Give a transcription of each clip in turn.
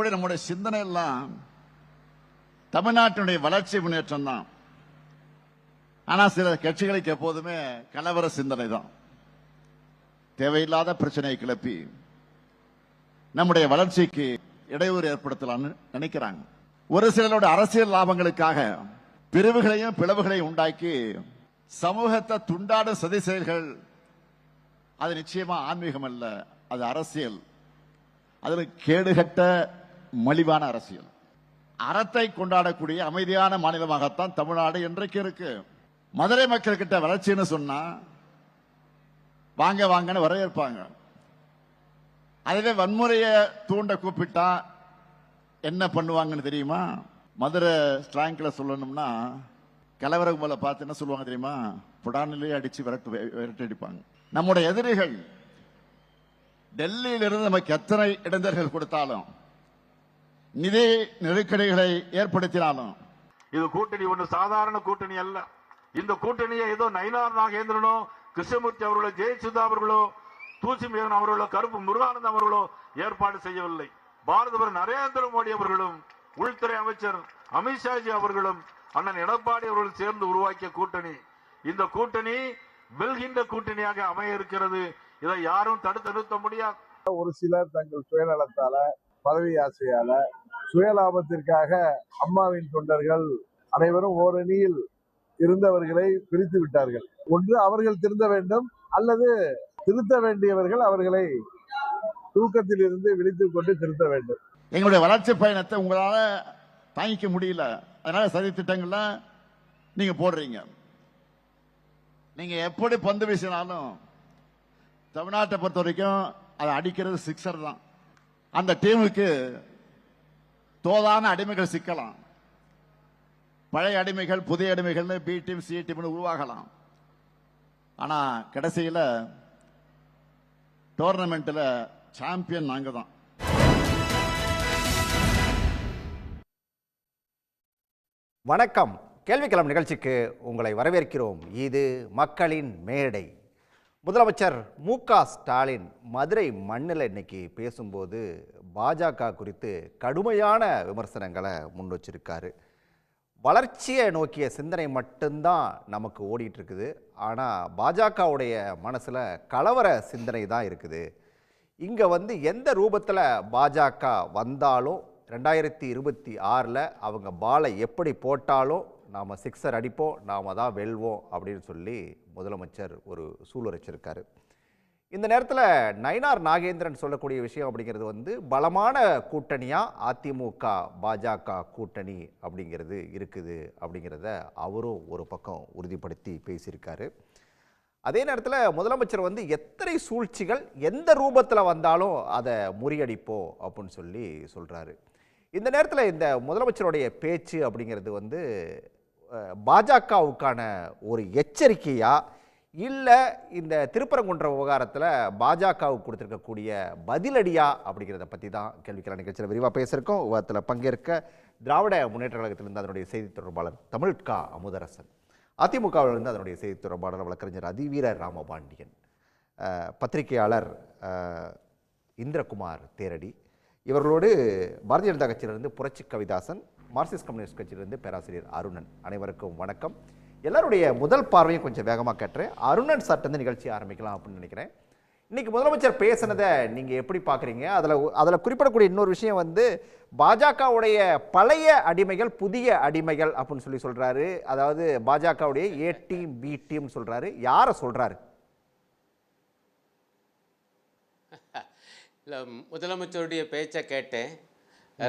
இருக்கக்கூடிய நம்முடைய சிந்தனை எல்லாம் தமிழ்நாட்டினுடைய வளர்ச்சி முன்னேற்றம் தான். ஆனா சில கட்சிகளுக்கு எப்போதுமே கலவர சிந்தனை தான். தேவையில்லாத பிரச்சனையை கிளப்பி நம்முடைய வளர்ச்சிக்கு இடையூறு ஏற்படுத்தலாம்னு நினைக்கிறாங்க. ஒரு சிலரோட அரசியல் லாபங்களுக்காக பிரிவுகளையும் பிளவுகளையும் உண்டாக்கி சமூகத்தை துண்டாடும் சதி செயல்கள். அது நிச்சயமா ஆன்மீகம் அல்ல, அது அரசியல். அதுல கேடுகட்ட மலிவான அரசியல். அறத்தை கொண்டாடக்கூடிய அமைதியான மாநிலமாகத்தான் தமிழ்நாடு இன்றைக்கு இருக்கு. மதுரை மக்கள் கிட்ட வளர்ச்சின்னு சொன்னா வாங்க வாங்கன்னு வரவேற்பாங்க. அதுவே வன்முறையை தூண்ட கூப்பிட்டா என்ன பண்ணுவாங்கன்னு தெரியுமா? மதுரை ஸ்லாங்க்ல சொல்லணும்னா கலவரம் போல பார்த்து என்ன சொல்லுவாங்க தெரியுமா? புடானிலே அடிச்சு விரட்டி அடிப்பாங்க. நம்முடைய எதிரிகள் டெல்லியிலிருந்து நமக்கு எத்தனை இடைஞ்சல்கள் கொடுத்தாலும், நிதி நெருக்கடிகளை ஏற்படுத்தினாலும், இது கூட்டணி ஒன்று சாதாரண கூட்டணி அல்ல. இந்த கூட்டணியை ஏதோ நயினார் நாகேந்திரனோ, கிருஷ்ணமூர்த்தி அவர்களோ, ஜெயசுதா அவர்களோ, தூசி மேகன் அவர்களோ, கருப்பு முருகானந்தம் அவர்களோ ஏற்பாடு செய்யவில்லை. பாரத நரேந்திர மோடி அவர்களும் உள்துறை அமைச்சர் அமித்ஷாஜி அவர்களும் அண்ணன் எடப்பாடி அவர்கள் சேர்ந்து உருவாக்கிய கூட்டணி. இந்த கூட்டணி வெல்கின்ற கூட்டணியாக அமைய இருக்கிறது. இதை யாரும் தடுத்து நிறுத்த முடியாது. ஒரு சிலர் தங்கள் சுயநலத்தால, பதவி ஆசையால, சுயலாபத்திற்காக அம்மாவின் தொண்டர்கள் அனைவரும் ஓரணியில் இருந்தவர்களை பிரித்து விட்டார்கள். ஒன்று அவர்கள் திருந்த வேண்டும், அல்லது திருத்த வேண்டியவர்கள் அவர்களை தூக்கத்தில் இருந்து விழித்துக் கொண்டு திருத்த வேண்டும். எங்களுடைய வளர்ச்சி பயணத்தை உங்களால தாங்கிக்க முடியல, அதனால சதி திட்டங்கள்ல நீங்க போடுறீங்க. நீங்க எப்படி பந்து வீசினாலும் தமிழ்நாட்டை பொறுத்த வரைக்கும் அதை அடிக்கிறது சிக்ஸர் தான். அந்த டீமுக்கு தோதான அடிமைகள் சிக்கலாம். பழைய அடிமைகள், புதிய அடிமைகள், பி டீம், சி டீம் உருவாகலாம். ஆனா கடைசியில டோர்னமெண்ட்ல சாம்பியன் நாங்க தான். வணக்கம். கேள்விக்களம் நிகழ்ச்சிக்கு உங்களை வரவேற்கிறோம். இது மக்களின் மேடை. முதலமைச்சர் மு.க. ஸ்டாலின் மதுரை மண்ணில் இன்னைக்கு பேசும்போது பாஜக குறித்து கடுமையான விமர்சனங்களை முன் வச்சிருக்காரு. வளர்ச்சியை நோக்கிய சிந்தனை மட்டும்தான் நமக்கு ஓடிட்டு இருக்குது. ஆனால் பாஜகவுடைய மனசில் கலவர சிந்தனை தான் இருக்குது. இங்கே எந்த ரூபத்தில் பாஜக வந்தாலும் 2026 அவங்க பாலை எப்படி போட்டாலும் நாம் சிக்ஸர் அடிப்போம், நாம் தான் வெல்வோம் அப்படின்னு சொல்லி முதலமைச்சர் ஒரு சூளுரைச்சிருக்காரு. இந்த நேரத்தில் நயினார் நாகேந்திரன் சொல்லக்கூடிய விஷயம் அப்படிங்கிறது பலமான கூட்டணியாக அதிமுக பாஜக கூட்டணி அப்படிங்கிறது இருக்குது அப்படிங்கிறத அவரும் ஒரு பக்கம் உறுதிப்படுத்தி பேசியிருக்காரு. அதே நேரத்தில் முதலமைச்சர் எத்தனை சூழ்ச்சிகள் எந்த ரூபத்தில் வந்தாலும் அதை முறியடிப்போம் அப்படின்னு சொல்லி சொல்கிறாரு. இந்த நேரத்தில் இந்த முதலமைச்சருடைய பேச்சு அப்படிங்கிறது பாஜகவுக்கான ஒரு எச்சரிக்கையா, இல்லை இந்த திருப்பரங்குன்ற விவகாரத்தில் பாஜகவுக்கு கொடுத்துருக்கக்கூடிய பதிலடியா அப்படிங்கிறத பற்றி தான் கேள்விக்களம் நிகழ்ச்சியில் விரிவாக பேசியிருக்கோம். விவாதத்தில் பங்கேற்க திராவிட முன்னேற்ற கழகத்திலிருந்து அதனுடைய செய்தி தொடர்பாளர் தமிழ்கா அமுதரசன், அதிமுகவிலிருந்து அதனுடைய செய்தி தொடர்பாளர் வழக்கறிஞர் அதிவீர ராமபாண்டியன், பத்திரிகையாளர் இந்திரகுமார் தேரடி, இவர்களோடு பாரதிய ஜனதா கட்சியிலிருந்து புரட்சி கவிதாசன், மார்க்சிஸ்ட் கம்யூனிஸ்ட் கட்சியிலிருந்து பேராசிரியர் அருணன். அனைவருக்கும் வணக்கம். எல்லாருடைய முதல் பார்வையும் கொஞ்சம் வேகமாக கேட்டுறேன். அருணன் சார்ட்டு நிகழ்ச்சி ஆரம்பிக்கலாம் அப்படின்னு நினைக்கிறேன். இன்னைக்கு முதலமைச்சர் பேசினதை நீங்கள் எப்படி பார்க்குறீங்க? அதில் குறிப்பிடக்கூடிய இன்னொரு விஷயம் பாஜகவுடைய பழைய அடிமைகள் புதிய அடிமைகள் அப்படின்னு சொல்லி சொல்கிறாரு. அதாவது பாஜகவுடைய ஏ டீம் பி டீம் சொல்கிறாரு. யாரை சொல்கிறாரு? இல்லை, முதலமைச்சருடைய பேச்சை கேட்டேன்.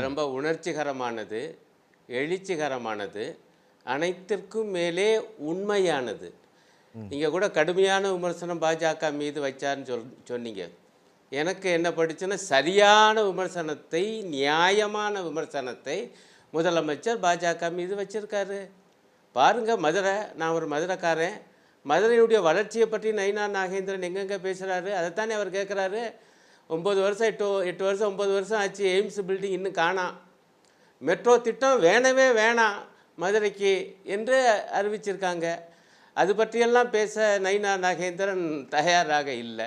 ரொம்ப உணர்ச்சிகரமானது, எழுச்சிகரமானது, அனைத்திற்கும் மேலே உண்மையானது. நீங்கள் கூட கடுமையான விமர்சனம் பாஜக மீது வச்சார்னு சொன்னீங்க. எனக்கு என்ன படிச்சுன்னா, சரியான விமர்சனத்தை, நியாயமான விமர்சனத்தை முதலமைச்சர் பாஜக மீது வச்சிருக்காரு. பாருங்கள், மதுரை, நான் ஒரு மதுரைக்காரன், மதுரையுடைய வளர்ச்சியை பற்றி நயினார் நாகேந்திரன் எங்கெங்கே பேசுகிறாரு, அதைத்தானே அவர் கேட்குறாரு. 9 வருஷம் 8 வருஷம் 9 வருஷம் ஆச்சு, எய்ம்ஸ் பில்டிங் இன்னும் காணாம், மெட்ரோ திட்டம் வேணவே வேணாம் மதுரைக்கு என்று அறிவிச்சிருக்காங்க. அது பற்றியெல்லாம் பேச நயினார் நாகேந்திரன் தயாராக இல்லை.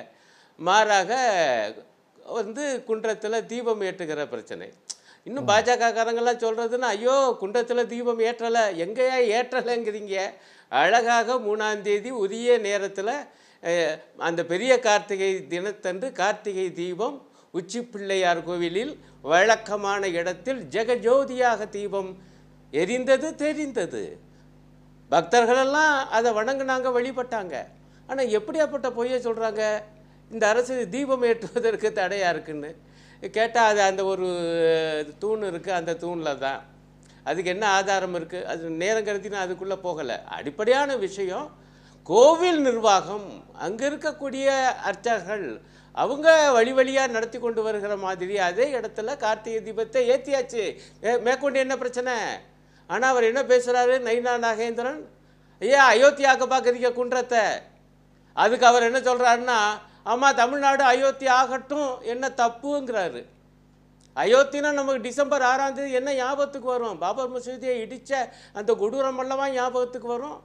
மாறாக குன்றத்தில் தீபம் ஏற்றுகிற பிரச்சனை, இன்னும் பாஜக காரங்கெல்லாம் சொல்கிறதுன்னா, ஐயோ குண்டத்தில் தீபம் ஏற்றலை, எங்கேயா ஏற்றலைங்கிறீங்க. அழகாக 3ஆம் தேதி உரிய நேரத்தில் அந்த பெரிய கார்த்திகை தினத்தன்று கார்த்திகை தீபம் உச்சி பிள்ளையார் கோவிலில் வழக்கமான இடத்தில் ஜெகஜோதியாக தீபம் எரிந்தது தெரிந்தது. பக்தர்களெல்லாம் அதை வணங்குனாங்க, வழிபட்டாங்க. ஆனால் எப்படியாப்பட்ட பொய்யை சொல்கிறாங்க, இந்த அரசு தீபம் ஏற்றுவதற்கு தடையாக இருக்குன்னு கேட்டால் அது அந்த ஒரு தூண் இருக்குது, அந்த தூணில் தான். அதுக்கு என்ன ஆதாரம் இருக்குது? அது நேரம் கருதி நான் அதுக்குள்ளே போகலை. அடிப்படையான விஷயம், கோவில் நிர்வாகம், அங்கே இருக்கக்கூடிய அர்ச்சகர்கள் அவங்க வழியாக நடத்தி கொண்டு வருகிற மாதிரி அதே இடத்துல கார்த்திகை தீபத்தை ஏற்றியாச்சு. மேற்கொண்டு என்ன பிரச்சனை? ஆனால் அவர் என்ன பேசுகிறாரு, நயினா நாகேந்திரன், ஐயா அயோத்தியாக்க பார்க்குறீங்க குன்றத்தை. அதுக்கு அவர் என்ன சொல்கிறாருன்னா, ஆமாம் தமிழ்நாடு அயோத்தி ஆகட்டும், என்ன தப்புங்கிறாரு. அயோத்தினா நமக்கு டிசம்பர் 6ஆம் தேதி என்ன ஞாபகத்துக்கு வரும்? பாபர் மசூதியை இடித்த அந்த கொடூரம் அல்லவா ஞாபகத்துக்கு வரும்.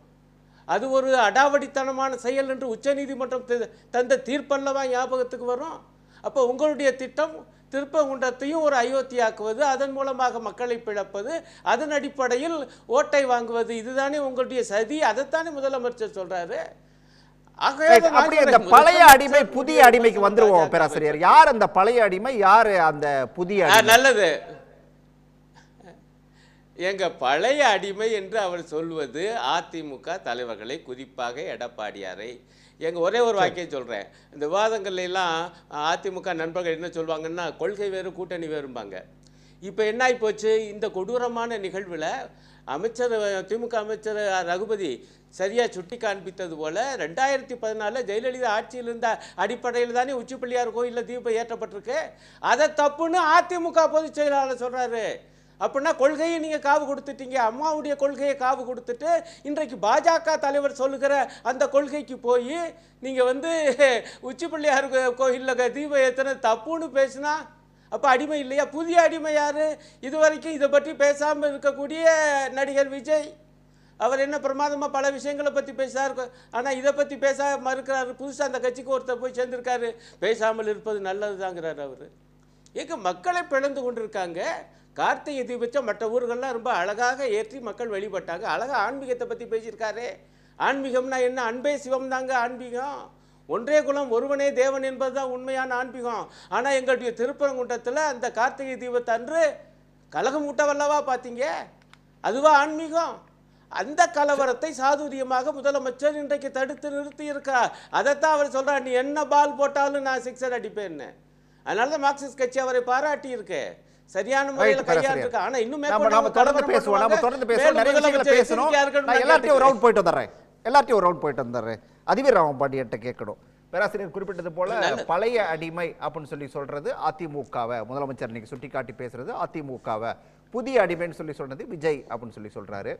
அது ஒரு அடாவடித்தனமான செயல் என்று உச்சநீதிமன்றம் தந்த தீர்ப்பல்லவா ஞாபகத்துக்கு வரும். அப்போ உங்களுடைய திட்டம் திருப்பங்குன்றத்தையும் ஒரு அயோத்தியாக்குவது, அதன் மூலமாக மக்களை பிளப்பது, அதன் அடிப்படையில் ஓட்டை வாங்குவது, இதுதானே உங்களுடைய சதி. அதைத்தானே முதலமைச்சர் சொல்றாரு. இந்த பழைய அடிமை புதிய அடிமைக்கு வந்துருவோம் பேராசிரியர். யார் அந்த பழைய அடிமை, யாரு அந்த புதிய அடிமை? நல்லது. எங்க பழைய அடிமை என்று அவர் சொல்வது அதிமுக தலைவர்களை, குறிப்பாக எடப்பாடியாரை. எங்கள் ஒரே ஒரு வாக்கியம் சொல்கிறேன். இந்த விவாதங்கள்ல எல்லாம் அதிமுக நண்பர்கள் என்ன சொல்லுவாங்கன்னா, கொள்கை வேறு கூட்டணி வேறும்பாங்க. இப்போ என்ன ஆகி போச்சு, இந்த கொடூரமான நிகழ்வில் அமைச்சர், திமுக அமைச்சர் ரகுபதி சரியாக சுட்டி காண்பித்தது போல் 2014 ஜெயலலிதா ஆட்சியில் இருந்த அடிப்படையில் தானே உச்சி பிள்ளையார் கோயிலில் தீபம் ஏற்றப்பட்டிருக்கு. அதை தப்புன்னு அதிமுக பொதுச் செயலாளர் சொல்கிறாரு. அப்படின்னா கொள்கையை நீங்கள் காவு கொடுத்துட்டீங்க, அம்மாவுடைய கொள்கையை காவு கொடுத்துட்டு இன்றைக்கு பாஜக தலைவர் சொல்லுகிற அந்த கொள்கைக்கு போய் நீங்கள் உச்சி பிள்ளையார் கோயிலில் தீபம் ஏற்றின தப்புன்னு பேசுனா அப்போ அடிமை இல்லையா? புதிய அடிமை யார்? இதுவரைக்கும் இதை பற்றி பேசாமல் இருக்கக்கூடிய நடிகர் விஜய். அவர் என்ன பிரமாதமாக பல விஷயங்களை பற்றி பேசுகிறார், ஆனால் இதை பற்றி பேச மறுக்கிறாரு. புதுசாக அந்த கட்சிக்கு ஒருத்தர் போய் சேர்ந்துருக்காரு, பேசாமல் இருப்பது நல்லது தாங்கிறார் அவர். எங்கே மக்களை பிளந்து கொண்டிருக்காங்க. கார்த்திகை தீபத்தை மற்ற ஊர்கள்லாம் ரொம்ப அழகாக ஏற்றி மக்கள் வழிபட்டாங்க. அழகாக ஆன்மீகத்தை பற்றி பேசியிருக்காரு. ஆன்மீகம்னா என்ன? அன்பே சிவம் தாங்க ஆன்மீகம். ஒன்றே குலம் ஒருவனே தேவன் என்பது தான் உண்மையான ஆன்மீகம். ஆனால் எங்களுடைய திருப்பரங்குன்றத்தில் அந்த கார்த்திகை தீபத்தை அன்று கலகம் ஊட்டவல்லவா பார்த்தீங்க? அதுவா ஆன்மீகம்? அந்த கலவரத்தை சாதுரியமாக முதலமைச்சர் இன்றைக்கு தடுத்து நிறுத்தி இருக்கார். அதைத்தான் அவர் சொல்றார், நீ என்ன பால் போட்டாலும் நான் சிக்ஸர் அடிப்பேன்னு. அதனால தான் மார்க்சிஸ்ட் கட்சி அவரை பாராட்டி இருக்கு, சரியான முறையில் கையாண்டிருக்கு. ஆனா இன்னும் தொடர்ந்து பேசுவோம். எல்லாத்தையும் ஒரு ரவுண்ட் போயிட்டு வந்துடுறேன். அதிபர் ராமபாண்டியன்ட்ட கேட்கணும். பேராசிரியர் குறிப்பிட்டது போல பழைய அடிமை அப்படின்னு சொல்றது அதிமுகவை, முதலமைச்சர் இன்னைக்கு சுட்டி காட்டி பேசுறது அதிமுகவை, புதிய அடிமைன்னு சொல்றது விஜய் அப்படின்னு சொல்றாரு.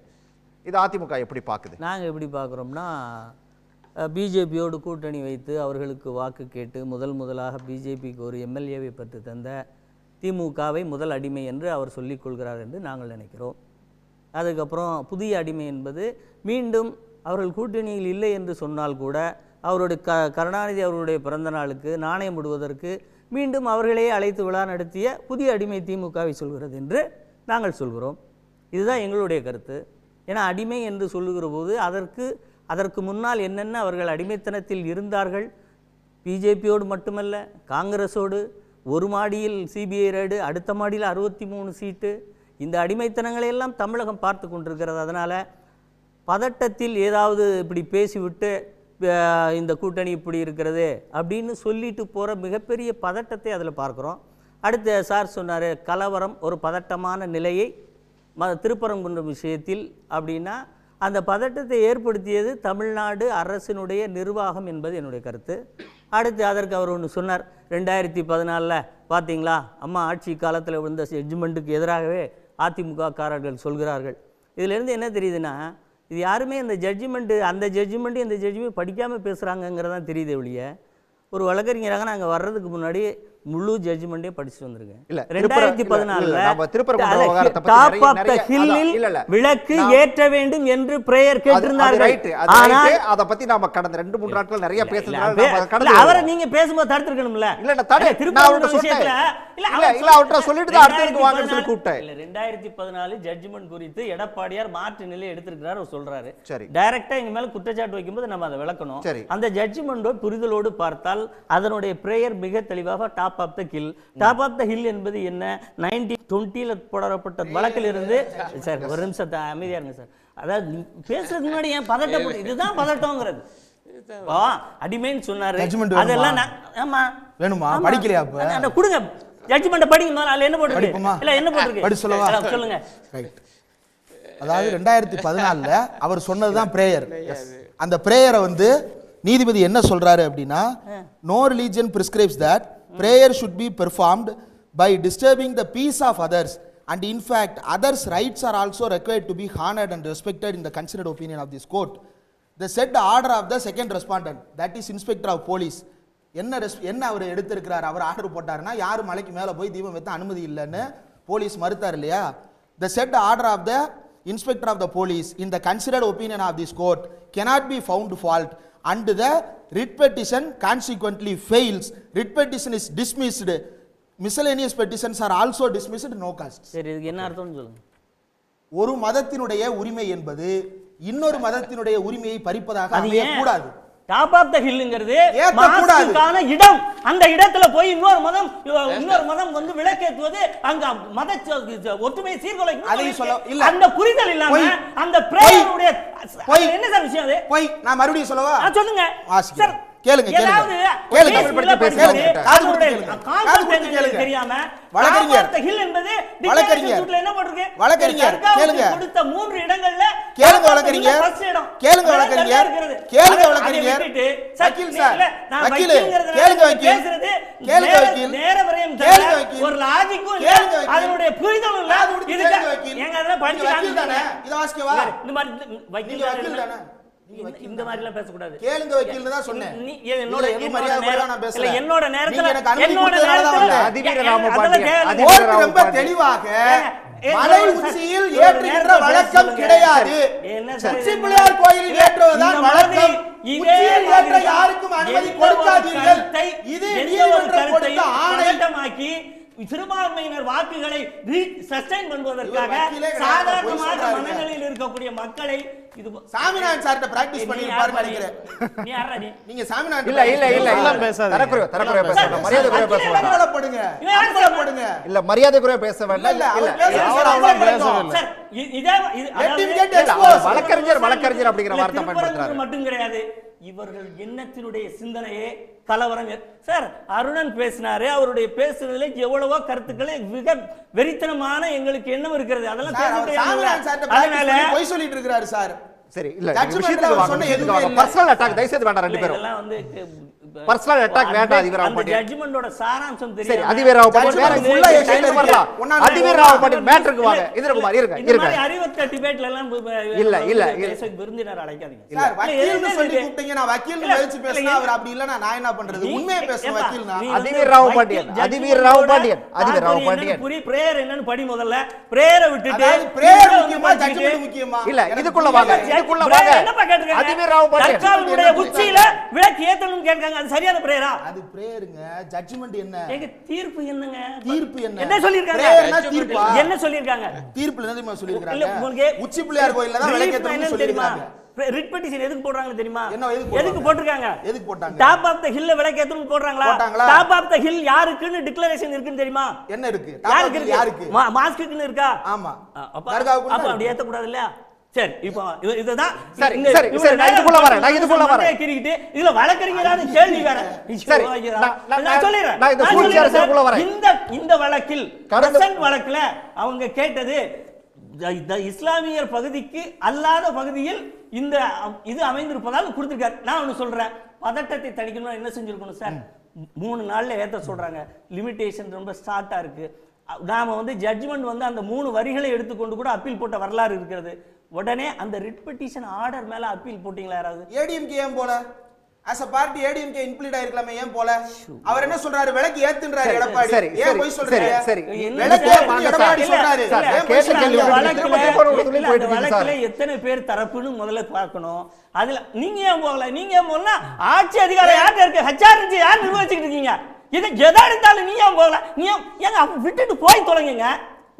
இது அதிமுக எப்படி பார்க்குது? நாங்கள் எப்படி பார்க்குறோம்னா, பிஜேபியோடு கூட்டணி வைத்து அவர்களுக்கு வாக்கு கேட்டு முதலாக பிஜேபிக்கு ஒரு எம்எல்ஏவை பெற்று தந்த திமுகவை முதல் அடிமை என்று அவர் சொல்லிக் கொள்கிறார் என்று நாங்கள் நினைக்கிறோம். அதுக்கப்புறம் புதிய அடிமை என்பது மீண்டும் அவர்கள் கூட்டணியில் இல்லை என்று சொன்னால் கூட அவருடைய கருணாநிதி அவருடைய பிறந்த நாளுக்கு நாணயம் விடுவதற்கு மீண்டும் அவர்களே அழைத்து விழா நடத்திய புதிய அடிமை திமுகவை சொல்கிறது என்று நாங்கள் சொல்கிறோம். இதுதான் எங்களுடைய கருத்து. ஏன்னா அடிமை என்று சொல்லுகிற போது அதற்கு முன்னால் என்னென்ன அவர்கள் அடிமைத்தனத்தில் இருந்தார்கள், பிஜேபியோடு மட்டுமல்ல காங்கிரஸோடு, ஒரு மாடியில் சிபிஐ ரைடு, அடுத்த மாடியில் 63 சீட்டு, இந்த அடிமைத்தனங்களையெல்லாம் தமிழகம் பார்த்து கொண்டிருக்கிறது. அதனால் பதட்டத்தில் ஏதாவது இப்படி பேசிவிட்டு இந்த கூட்டணி இப்படி இருக்கிறது அப்படின்னு சொல்லிட்டு போகிற மிகப்பெரிய பதட்டத்தை அதில் பார்க்குறோம். அடுத்து சார் சொன்னார், கலவரம் ஒரு பதட்டமான நிலையை திருப்பரங்குன்றம் விஷயத்தில் அப்படின்னா அந்த பதட்டத்தை ஏற்படுத்தியது தமிழ்நாடு அரசினுடைய நிர்வாகம் என்பது என்னுடைய கருத்து. அடுத்து அதற்கு அவர் ஒன்று சொன்னார், 2014 பார்த்தீங்களா அம்மா ஆட்சி காலத்தில் விழுந்த ஜட்ஜ்மெண்ட்டுக்கு எதிராகவே அதிமுக காரர்கள் சொல்கிறார்கள். இதிலேருந்து என்ன தெரியுதுன்னா, இது யாருமே அந்த ஜட்ஜ்மெண்ட்டு இந்த ஜட்ஜ்மெண்ட் படிக்காமல் பேசுகிறாங்கங்கிறதான் தெரியுது ஒழிய, ஒரு வழக்கறிஞராக நாங்கள் வர்றதுக்கு முன்னாடி முழு ஜட்ஜ்மெண்டே படிச்சுட்டு வந்திருக்கேன். இல்ல, 2014 நம்ம திருப்பரங்குன்ற விவகாரத்தை பத்தி டாப் ஆஃப் த நிறைய ஹில்லில் இல்ல, இல்ல. விளக்கு ஏற்ற வேண்டும் என்று பிரேயர் கேட்டிருந்தார்கள். ஆனால் அத பத்தி நாம கடந்த 2-3 நாட்கள் நிறைய பேசுறதுனால நாம கடந்து அவரை நீங்க பேசும்போது தடுத்துக்கணும்ல. இல்ல நான் தடை நான் அவர்ட்ட சொன்னேன். இல்ல அவர்ட்ட சொல்லிட்டு தான் அடுத்து வாங்கன்னு சொல்லி கூப்பிட்டேன். இல்ல 2014 ஜட்ஜ்மென்ட் குறித்து எடப்பாடியார் மாற்று நிலை எடுத்திருக்கிறார் அவர் சொல்றாரு. சரி. டைரக்டா எங்க மேல குற்றச்சாட்டு வைக்கும்போது நம்ம அதை விளக்கணும். சரி. அந்த ஜட்ஜ்மெண்டோ புரிதலோடு பார்த்தால் அதனுடைய பிரேயர் மிக தெளிவாக top of the hill. Top of the hill என்பது என்ன? 1920ல போடப்பட்ட வழக்கில் இருந்து சார் ஒரு நிமிஷம் அமைதியா இருங்க சார். அதாவது பேசுறதுக்கு முன்னாடி ஏன் பதட்டம்? இதுதான் பதட்டம்ங்கிறது. அடிமைன்னு சொன்னாரு. அதெல்லாம் ஆமா வேணுமா? படிக்கலையா? அப்ப கொடுங்க ஜட்ஜ்மென்ட் படிங்க. அதுல என்ன போட்டுருக்கு? இல்ல என்ன போட்டுருக்கு? படி சொல்லவா? சொல்லுங்க. ரைட். அதாவது 2014ல அவர் சொன்னதுதான் பிரேயர். அந்த பிரேயரை வந்து நீதிபதி என்ன சொல்றாரு அப்படின்னா, no religion prescribes that prayer should be performed by disturbing the peace of others, and in fact others' rights are also required to be honored and respected in the considered opinion of this court. The said order of the second respondent, that is inspector of police, என்ன அவர் எடுத்திருக்கிறார்? அவர் order போட்டாருன்னா யாரும் மலைக்கு மேலே போய் தீபம் வைத்த அனுமதி இல்லைன்னு போலீஸ் மறுத்தார் இல்லையா? The said order of the inspector of the police in the considered opinion of this court cannot be found fault, and the writ petition consequently fails. Writ petition is dismissed. Miscellaneous petitions are also dismissed, no cost. சரி, இதுக்கு என்ன அர்த்தம்னு சொல்லுங்க. ஒரு மதத்தினுடைய உரிமை என்பது இன்னொரு மதத்தினுடைய உரிமையை பறிப்பதாக அமையக்கூடாது. டாப் ஆஃப் த ஹில்ங்கிறது மாஸ்க்குக்கான இடம். அந்த இடத்துல போய் இன்னொரு மதம் வந்து விளக்கேற்றுவது அங்க மத ஒற்றுமை சீர்குலைக்கும். அந்த புரிதல் இல்லாம அந்த பிரேயருடைய என்ன சார் விஷயம்? அது போய் நான் மறுபடியும் சொல்லவா? சொல்லுங்க சார். கேளுங்க தெரியாம வழக்கறிஞர் என்பது என்ன போட்டிருக்கு? வழக்கறிஞர் கேளுங்க. கொடுத்த 3 இடங்கள்ல கேளுங்க. வழக்கறிஞர் கேளுங்க. வழக்கறிஞர் கேளுங்க. வழக்கறிஞர் வக்கீல் சார், வக்கீல் கேளுங்க. வக்கீல் கேளுங்க. வக்கீல் நேர விரயம் கேளுங்க. வக்கீல் ஒரு லாஜிக்கும் இல்ல, அதனுடைய புரிதலும் இல்ல. இதுக்கு ஏங்க அதெல்லாம் படிச்சு வக்கீல் தானே இத வாசிக்கவா? இந்த மாதிரி வக்கீல் தானே இந்த மாதிரி எல்லாம் பேச கூடாது. கேளுங்க வக்கீல்னு தான் சொன்னேன். நீ என்னோட மரியாதை குறைவா நான் பேசல. என்னோட நேரத்துல அதிவீர ராமபாண்டியன் ரொம்ப தெளிவாக மலை உச்சியில் ஏற்றுகின்ற வழக்கம் கிடையாது. உச்சி பிள்ளையார் கோயிலில் ஏற்றுவதுதான் வழக்கம். உச்சியில் ஏற்ற யாருக்கும் அனுமதி கொடுக்காதீர்கள். இது நீதிமன்றம் கொடுத்த ஆணையமாக்கி சிறுபான்மையினர் வாக்குகளை சஸ்டைன் பண்ணுவதற்காக சாதாரணமான மனநிலையில் இருக்கக்கூடிய மக்களை இது சாமிநாதன் சார்ட்ட பிராக்டீஸ் பண்ணி பாருங்க நினைக்கிறேன். நீ யாரா நீங்க சாமிநாதன் இல்ல பேசாத. தரக்குறைவா பேசாத. மரியாதை குறைவா பேச வேண்டாம். இல்ல மரியாதை குறைவா பேச வேண்டாம். இல்ல அவர் பேசவே சார். இதே வழக்கறிஞர் அப்படிங்கிற வார்த்தை பயன்படுத்துறாரு மட்டும் கிடையாது. இவர்கள் எண்ணத்தினுடைய சிந்தனையே கலவரம். சார் அருணன் பேசினாரு. அவருடைய பேசுறதுல எவ்வளவோ கருத்துக்களை மிக வெறித்தனமான எங்களுக்கு எண்ணம் இருக்கிறது. அதெல்லாம் பொய் சொல்லிட்டு இருக்கிறாரு சார். சரி இல்ல பர்சனல் அட்டாக் தயவு செய்து வேண்டாம். ரெண்டு பேரும் எல்லாம் வந்து பர்சனல் அட்டாக் வேண்டாம். அதிவீர அந்த ஜட்ஜ்மென்ட்டோட சாராம்சம் தெரியும். சரி அதிவீர பாண்டியன் வேற ஃபுல்லா எக்ஸ்பிளைன் பண்ணலாம். அதிவீர பாண்டியன் மேட்டருக்கு வாங்க. இந்திரகுமார் இருங்க. இந்த மாதிரி அறிவத்த டிபேட்ல எல்லாம் இல்ல விருந்தினர் அழைக்காதீங்க சார். வக்கீல்னு சொல்லி கூப்பிட்டீங்க. நான் வக்கீல்னு வெச்சு பேசினா அவர் அப்படி இல்லனா நான் என்ன பண்றது? உண்மையை பேச வக்கீல்னா அதிவீர பாண்டியன் புரி பிரேயர் என்னன்னு படி. முதல்ல பிரேயரை விட்டுட்டு பிரேயர் முக்கியமா ஜட்ஜ்மென்ட் முக்கியமா? இல்ல இதுக்குள்ள வாங்க. என்னப்பா கேக்குறீங்க? அதிவீர பாண்டியன் தற்காலுடைய உச்சியில விளக்கு ஏத்தணும் கேக்குறாங்க. அது சரியான பிரேயரா? அது பிரேயருங்க. ஜட்ஜ்மென்ட் என்ன? எங்க தீர்ப்பு என்னங்க? தீர்ப்பு என்ன? என்ன சொல்லிருக்காங்க? பிரேயர்னா தீர்ப்பா? என்ன சொல்லிருக்காங்க? தீர்ப்புல என்னமா சொல்லிருக்காங்க? உச்சி பிள்ளையார் கோயில்ல தான் விளக்கேத்தணும்னு சொல்லிருக்காங்க. ரிட் பெட்டிஷன் எதுக்கு போடுறாங்க தெரியுமா? எதுக்கு போட்டுருக்காங்க? எதுக்கு போட்டாங்க? டாப் ஆஃப் தி ஹில்ல விளக்கேத்தணும்னு போடுறாங்களா? டாப் ஆஃப் தி ஹில் யாருக்குன்னு டிக்ளரேஷன் இருக்குன்னு தெரியுமா? என்ன இருக்கு? யாருக்கு? மாஸ்க்குன்னு இருக்கா? ஆமா. அப்ப அப்படி ஏத்த கூடாது இல்ல? சரி இப்போ இதுதான். சரி நான் இதுக்குள்ள வரேன். இதுல வழக்கறிஞரான கேள்வி வேற. சரி நான் சொல்றேன். நான் இந்த ஃபுல் சேர்க்குள்ள வரேன். இந்த வழக்கில் கரசன் வழக்குல அவங்க கேட்டது இஸ்லாமியர் பகுதிக்கு அல்லாத பகுதியில் இந்த இது அமைந்திருப்பதால் கொடுத்திருக்காரு. நான் ஒன்னு சொல்றேன். பதட்டத்தை தணிக்கணும் என்ன செஞ்சிருக்கணும் சார்? 3 நாள்ல ஏத்த சொல்றாங்க. லிமிட்டேஷன் ரொம்ப ஸ்டார்ட்டா இருக்கு. நாம வந்து ஜட்ஜ்மென்ட் வந்து அந்த 3 வரிகளை எடுத்துக்கொண்டு கூட அப்பீல் போட்ட வரலாறு இருக்கிறது. உடனே அந்த ரிட் பெட்டிஷன் ஆர்டர் மேல அப்பீல் போட்டீங்களா யாராவது? ஏடிஎம்கே ஏன் போல? as a party ADMK include ஆயிருக்கலாமே, ஏன் போல? அவர் என்ன சொல்றாரு? விளக்கு ஏத்துன்றாரு எடப்பாடி. சரி, ஏன் போய் சொல்றீங்க? சரி, விளக்கு ஏத்துன்னு எடப்பாடி சொல்றாரு. ஏன் போய் சொல்றீங்க? வழக்குல எத்தனை பேர் தரப்புன்னு முதல்ல பார்க்கணும். அதுல நீங்க ஏன் போகல? நீங்க ஏன் போகல? ஆட்சி அதிகாரம் யார்கிட்ட இருக்கு? HRG யார் நிர்வகிச்சுட்டு இருக்கீங்க? இது எதா இருந்தாலும் நீ ஏன் போகல? நீ ஏங்க விட்டுட்டு போய் தொலைங்க.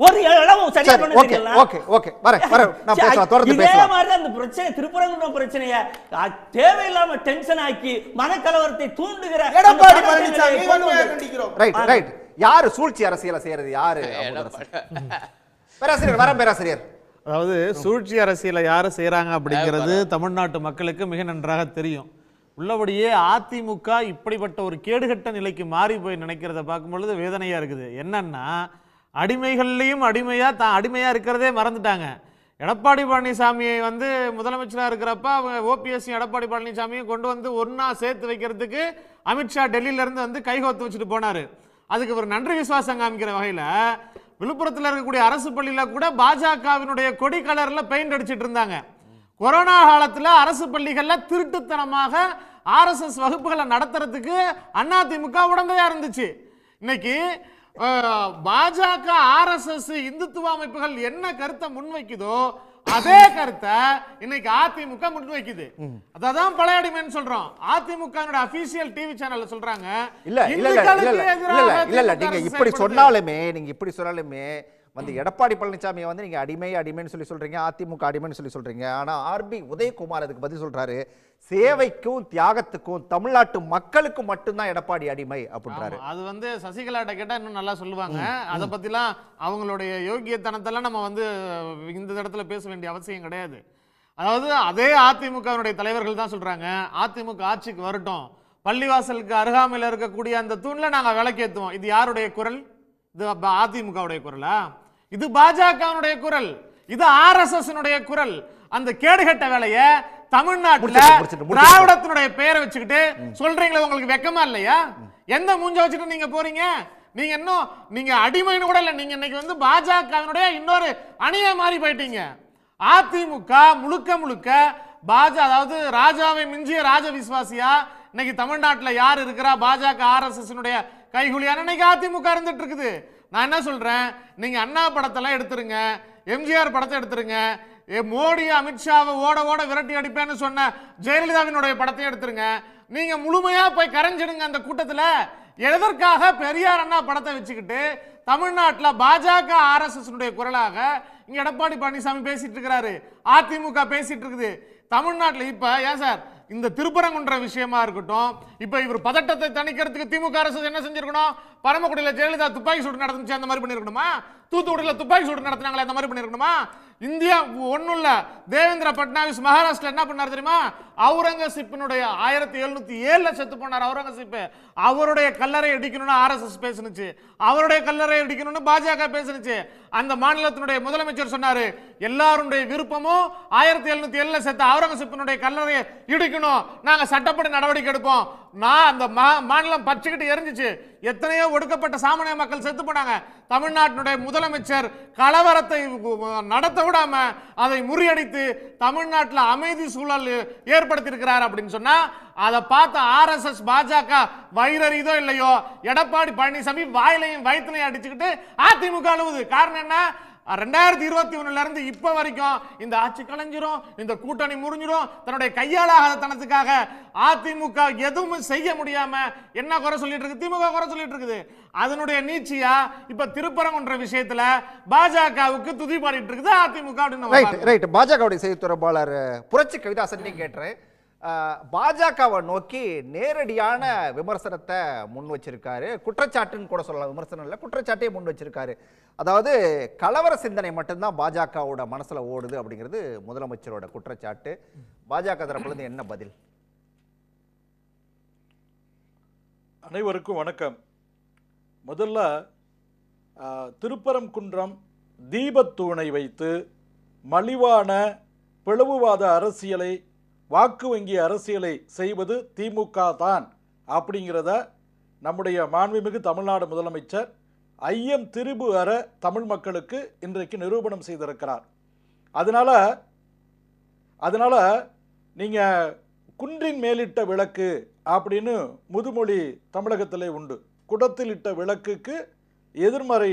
ஒரு இடம் சரியா பண்ண தெரியல. ஓகே வரேன் நான் பேசலாம், தொடர்ந்து பேசலாம். இதே மாதிரி அந்த பிரச்சனை, திருப்பரங்குன்றம் பிரச்சனையை தேவையில்லாம டென்ஷன் ஆக்கி மனக்கலவரத்தை தூண்டுகிற எடப்பாடி பழனிசாமி கண்டிக்கிறோம். ரைட். யாரு சூழ்ச்சி அரசியலை செய்யறது? யாரு? பேராசிரியர் வர. பேராசிரியர், அதாவது சூழ்ச்சி அரசியலை யாரு செய்யறாங்க அப்படிங்கிறது தமிழ்நாட்டு மக்களுக்கு மிக நன்றாக தெரியும். உள்ளபடியே அதிமுக இப்படிப்பட்ட ஒரு கேடுகட்ட நிலைக்கு மாறி போய் நினைக்கிறத பார்க்கும் பொழுது வேதனையா இருக்குது. என்னன்னா, அடிமைகள்லையும் அடிமையா இருக்கிறதே மறந்துட்டாங்க. எடப்பாடி பழனிசாமியை முதலமைச்சராக இருக்கிறப்ப அவங்க ஓபிஎஸ் எடப்பாடி பழனிசாமியும் கொண்டு ஒன்னா சேர்த்து வைக்கிறதுக்கு அமித்ஷா டெல்லியில இருந்து கைகோத்து வச்சுட்டு போனாரு. அதுக்கு ஒரு நன்றி விசுவாசம் காமிக்கிற வகையில விழுப்புரத்தில் இருக்கக்கூடிய அரசு பள்ளியில கூட பாஜகவினுடைய கொடி கலர்ல பெயிண்ட் அடிச்சிட்டு இருந்தாங்க. கொரோனா காலத்துல அரசு பள்ளிகள்ல திருட்டுத்தனமாக RSS வகுப்புகளை நடத்துறதுக்கு அதிமுக உடந்தையா இருந்துச்சு. இன்னைக்கு பாஜக RSS இந்துத்துவ அமைப்புகள் என்ன கருத்தை முன்வைக்குதோ அதே கருத்தை இன்னைக்கு அதிமுக முன்வைக்குது. அதான் பழைய அடிமைன்னு சொல்றோம். அதிமுக அபிஷியல் டிவி சேனல்ல சொல்றாங்க. இல்ல நீங்க இப்படி சொன்னாலுமே எடப்பாடி பழனிசாமி நீங்க அடிமைன்னு சொல்றீங்க, அதிமுக அடிமைன்னு சொல்றீங்க. ஆனா ஆர்பி உதயகுமார் அதுக்கு பதில் சொல்றாரு, சேவைக்கும் தியாகத்துக்கும் தமிழ்நாட்டு மக்களுக்கு மட்டும்தான் எடப்பாடி அடிமை அப்படின்றாரு. அது சசிகலாட்ட கேட்டா இன்னும் நல்லா சொல்லுவாங்க. அதை பத்திலாம் அவங்களுடைய யோகியத்தனத்தெல்லாம் நம்ம இந்த இடத்துல பேச வேண்டிய அவசியம் கிடையாது. அதாவது அதே அதிமுகவினுடைய தலைவர்கள் தான் சொல்றாங்க, அதிமுக ஆட்சிக்கு வரட்டும், பள்ளிவாசலுக்கு அருகாமையில் இருக்கக்கூடிய அந்த தூண்ல நாங்க விளக்கேத்துவோம். இது யாருடைய குரல்? இது அதிமுகவுடைய குரலா? இது பாஜகவுடைய குரல், இது RSS குரல். அந்த கேடுகட்ட வேலையை தமிழ்நாட்டுல திராவிடத்தினுடைய பெயரை வச்சுக்கிட்டு சொல்றீங்களா? உங்களுக்கு வெக்கமா இல்லையா? எந்த மூஞ்ச வச்சுட்டு நீங்க போறீங்க? நீங்க அடிமைன்னு கூட இல்ல, நீங்க இன்னைக்கு பாஜகவினுடைய இன்னொரு அணியை மாறி போயிட்டீங்க. அதிமுக முழுக்க அதாவது ராஜாவை மிஞ்சிய ராஜ விசுவாசியா இன்னைக்கு தமிழ்நாட்டுல யார் இருக்கிறா? பாஜக RSS கைகுலியான இன்னைக்கு அதிமுக இருந்துட்டு இருக்குது. நான் என்ன சொல்றேன், நீங்க அண்ணா படத்தெல்லாம் எடுத்துருங்க, எம்ஜிஆர் படத்தை எடுத்துருங்க, மோடி அமித்ஷாவை ஓட விரட்டி அடிப்பேன்னு சொன்ன ஜெயலலிதாவினுடைய படத்தையும் எடுத்துருங்க. நீங்க முழுமையா போய் கரைஞ்சிடுங்க அந்த கூட்டத்துல. எதற்காக பெரியார் அண்ணா படத்தை வச்சுக்கிட்டு தமிழ்நாட்டில் பாஜக RSS குரலாக இங்க எடப்பாடி பழனிசாமி பேசிட்டு இருக்கிறாரு, அதிமுக பேசிட்டு இருக்குது. தமிழ்நாட்டில் இப்ப ஏன் சார் இந்த திருப்பரங்குன்ற விஷயமா இருக்கட்டும், இப்ப இவர் பதட்டத்தை தணிக்கிறதுக்கு திமுக அரசு என்ன செஞ்சிருக்கணும்? பரமக்குடியில ஜெயலலிதா துப்பாக்கி சூடு நடந்துச்சு, அந்த மாதிரி பண்ணிருக்கணுமா? தூத்துக்குடியில துப்பாக்கி சூடு நடத்தினாங்களே, அந்த மாதிரி பண்ணிருக்கணுமா? இந்தியா ஒன்னும் இல்ல, தேவேந்திர பட்னாவிஸ் மகாராஷ்டிரா என்ன பண்ணார் தெரியுமா? அவுரங்கசீப்பினுடைய 1707 செத்து போனார் அவுரங்கசீப். அவருடைய கல்லறை அடிக்கணும்னு RSS பேசுனுச்சு, அவருடைய கல்லறை அடிக்கணும்னு பாஜக பேசுனுச்சு. அந்த மாநிலத்தினுடைய முதலமைச்சர் சொன்னாரு, எல்லாருடைய விருப்பமும் 1707 செத்த அவுரங்கசீப்பினுடைய கல்லறையை இடிக்கணும், நாங்க சட்டப்படி நடவடிக்கை எடுப்போம். நான் அந்த மாநிலம் பச்சுக்கிட்டு எரிஞ்சிச்சு, எத்தனையோ ஒடுக்கப்பட்ட சாமானிய மக்கள் செத்து போனாங்க. தமிழ்நாட்டினுடைய முதலமைச்சர் கலவரத்தை நடத்த விடாம அதை முறியடித்து தமிழ்நாட்டில் அமைதி சூழல் ஏற்படுத்தி இருக்கிறார் அப்படின்னு சொன்னா, அதை பார்த்த RSS பாஜக வைரறிதோ இல்லையோ, எடப்பாடி பழனிசாமி வாயிலையும் வயிற்றுலையும் அடிச்சுக்கிட்டு அதிமுக அழுவுது. காரணம் என்ன? 2021 இருந்து இப்ப வரைக்கும் இந்த ஆட்சி கலைஞ்சிரும், இந்த கூட்டணி முறிஞ்சிரும், தன்னுடைய கையாளாத தனத்துக்காக அதிமுக எதுவும் செய்ய முடியாம என்ன குறை சொல்லிட்டு இருக்கு? திமுக குறை சொல்லிட்டு இருக்குது. அதனுடைய நீட்சியா இப்ப திருப்பரங்குன்ற விஷயத்துல பாஜகவுக்கு துதி பாடிட்டு இருக்குது அதிமுக அப்படின்னு. பாஜகவுடைய செய்தி தொடர்பாளர் புரட்சி கவிதாசன் கேட்டுறேன், பாஜகவை நோக்கி நேரடியான விமர்சனத்தை முன் வச்சிருக்காரு. குற்றச்சாட்டுன்னு கூட சொல்லலாம், விமர்சனம் இல்லை, குற்றச்சாட்டையே முன் வச்சிருக்காரு. அதாவது கலவர சிந்தனை மட்டும்தான் பாஜகவோட மனசுல ஓடுது அப்படிங்கிறது முதலமைச்சரோட குற்றச்சாட்டு. பாஜக தரப்புல இருந்து என்ன பதில்? அனைவருக்கும் வணக்கம். முதல்ல திருப்பரங்குன்றம் தீபத்தூணை வைத்து மலிவான பிளவுவாத அரசியலை, வாக்கு வங்கி அரசியலை செய்வது திமுக தான் அப்படிங்கிறத நம்முடைய மாண்புமிகு தமிழ்நாடு முதலமைச்சர் ஐயம் திரும்பு அற தமிழ் மக்களுக்கு இன்றைக்கு நிரூபணம் செய்திருக்கிறார். அதனால நீங்கள் குன்றின் மேலிட்ட விளக்கு அப்படின்னு முதுமொழி தமிழகத்திலே உண்டு. குடத்தில் இட்ட விளக்குக்கு எதிர்மறை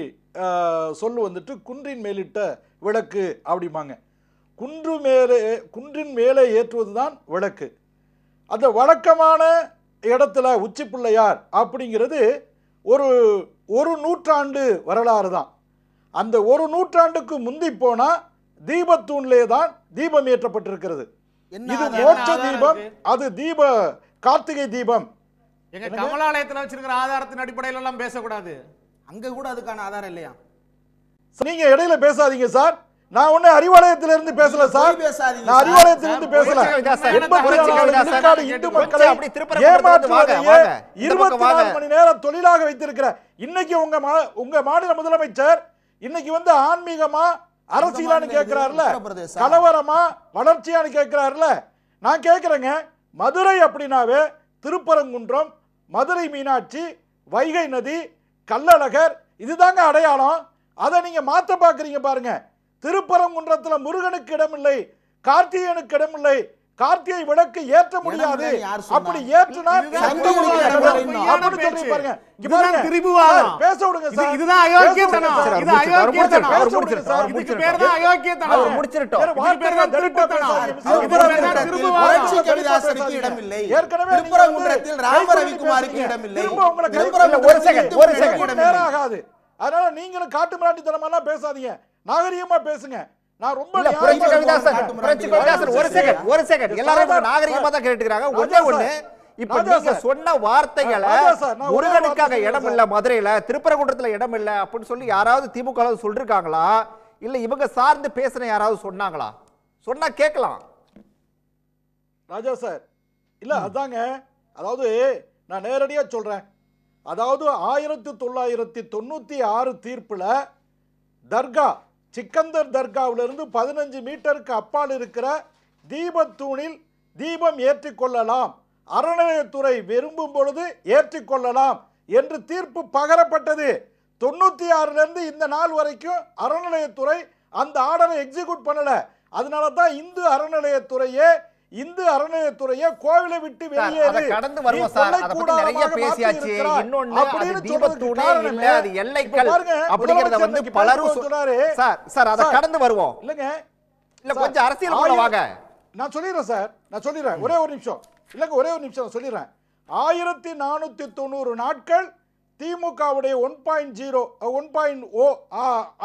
சொல் வந்துட்டு குன்றின் மேலிட்ட விளக்கு அப்படிம்பாங்க. குன்றின் மேலே ஏற்றுவது தான் விளக்கு. அந்த வழக்கமான இடத்துல உச்சி பிள்ளையார் அப்படிங்கிறது ஒரு நூற்றாண்டு வரலாறு தான். அந்த ஒரு நூற்றாண்டுக்கு முந்தி போனா தீபத்தூண்லே தான் தீபம் ஏற்றப்பட்டிருக்கிறது. இது மோட்ச தீபம், அது கார்த்திகை தீபம். எங்க கமலாலயத்துல வச்சிருக்கிற ஆதாரத்தின் அடிப்படையில எல்லாம் பேசக்கூடாது. அங்க கூட அதுக்கான ஆதாரம் இல்லையா? நீங்க இடையில பேசாதீங்க சார். நான் ஒண்ணு அறிவாலயத்திலிருந்து பேசல சார். நான் அறிவாலயத்திலிருந்து பேசல. 84 இந்து மக்களை ஏமாற்றுவதையே 24 மணி நேரம் தொழிலாக வைத்திருக்கிற இன்னைக்கு உங்க மாநில முதலமைச்சர் இன்னைக்கு வந்து ஆன்மீகமா அரசியலான்னு கேட்கிறாருல, கலவரமா வளர்ச்சியான்னு கேட்கிறாருல. நான் கேட்கிறேங்க, மதுரை அப்படின்னாவே திருப்பரங்குன்றம், மதுரை மீனாட்சி, வைகை நதி, கள்ளழகர், இதுதாங்க அடையாளம். அதை நீங்க மாத்த பாக்குறீங்க பாருங்க. திருப்பரங்குன்றத்துல முருகனுக்கு இடமில்லை, கார்த்திகேயனுக்கு இடமில்லை, கார்த்திகை விளக்கு ஏற்ற முடியாது. அப்படி ஏற்றினா பேச விடுங்க சார். இதுதான் அயோக்கியத்தனம். இது அயோக்கியத்தனம். இதுக்கு பேர் தான் அயோக்கியத்தனம். அவர் முடிச்சிரட்டும். இதுக்கு பேர் தான் திருட்டுத்தனம். இது பேர் தான் திருப்புவாதம். கவிதாசனுக்கு இடமில்லை. திருப்பரங்குன்றத்தில் ராமரவிக்குமாருக்கு இடமில்லை. ஒரு செகண்ட் நேரம் ஆகாது. அதனால நீங்களும் காட்டு மிராண்டித்தனமெல்லாம் பேசாதீங்க, நாகரிகமா பேசுங்க. நான் ரொம்ப ஒரு செகண்ட் எல்லாரும் நாகரிகமா தான் கேட்டுக்கிறாங்க. ஒண்ணு இப்ப நீங்க சொன்ன வார்த்தைகளை முருகனுக்காக இடம் இல்ல, மதுரையில திருப்பரங்குன்றத்துல இடம் இல்ல அப்படின்னு சொல்லி யாராவது திமுக சொல்லிருக்காங்களா? இல்ல இவங்க சார்ந்து பேசுன யாராவது சொன்னாங்களா? சொன்னா கேட்கலாம் ராஜா சார். இல்ல அதாங்க, அதாவது நான் நேரடியா சொல்றேன். அதாவது 1996 தீர்ப்புல தர்கா, சிக்கந்தர் தர்காவிலிருந்து 15 மீட்டருக்கு அப்பால் இருக்கிற தீபத்தூணில் தீபம் ஏற்றிக்கொள்ளலாம், அறநிலையத்துறை விரும்பும் பொழுது ஏற்றிக்கொள்ளலாம் என்று தீர்ப்பு பகரப்பட்டது. 96 இந்த நாள் வரைக்கும் அறநிலையத்துறை அந்த ஆர்டரை எக்ஸிக்யூட் பண்ணல. அதனால தான் இந்து அறநிலையத்துறையை கோவிலை விட்டு வெளியேறு கடந்து வருவோம் சார். அத பத்தி நிறைய பேசியாச்சு. இன்னொன்னு அது தீபத்தூணே இல்ல, அது எல்லைகள் அப்படிங்கறத வந்து பலரும் சொல்றாரு சார். அத கடந்து வருவோம். இல்ல கொஞ்சம் அரசியலுக்குள்ள வாங்க. நான் சொல்லிடுறேன் சார், நான் சொல்லிடுறேன். ஒரே ஒரு நிமிஷம் நான் சொல்லிடுறேன். 1490 நாட்கள் திமுகவுடைய 1.0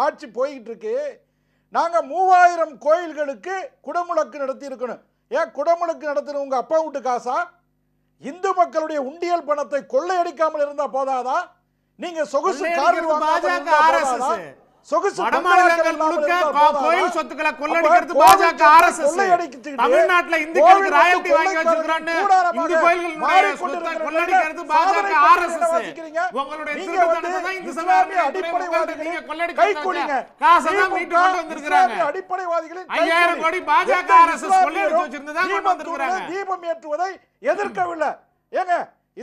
ஆட்சி போயிட்டு இருக்கு. நாங்க 3000 கோயில்களுக்கு குடமுழக்கு நடத்தி இருக்கணும். ஏன் குடமுழுக்கு நடத்தின உங்க அப்பா வீட்டு காசா? இந்து மக்களுடைய உண்டியல் பணத்தை கொள்ளையடிக்காமல் இருந்தா போதாதா? நீங்க சொகுசு கார்கள் வாங்க, சொகுசு வடமாநிலங்கள் முழுக்க கோயில் சொத்துக்களை கொள்ளையடிக்கிறது பாஜக ஆர்எஸ்எஸ். தமிழ்நாட்டுல இந்துக்களுக்கு ராயல்டி வாங்கி வச்சிருக்கான்னு இந்து கோயில்களுடைய சொத்தை கொள்ளையடிக்கிறது பாஜக ஆர்எஸ்எஸ். உங்களுடைய திருத்தணத்தை தான் இந்து சமய அடிப்படைவாதிகள் நீங்க கொள்ளையடிச்சீங்க. காசை தான் மீட்டு கொண்டு வந்திருக்காங்க. அடிப்படைவாதிகளின் 5000 கோடி பாஜக ஆர்எஸ்எஸ் கொள்ளையடிச்சு வச்சிருந்ததா கொண்டு வந்திருக்காங்க. தீபம் ஏற்றுவதை எதிர்க்கவில்லை. ஏங்க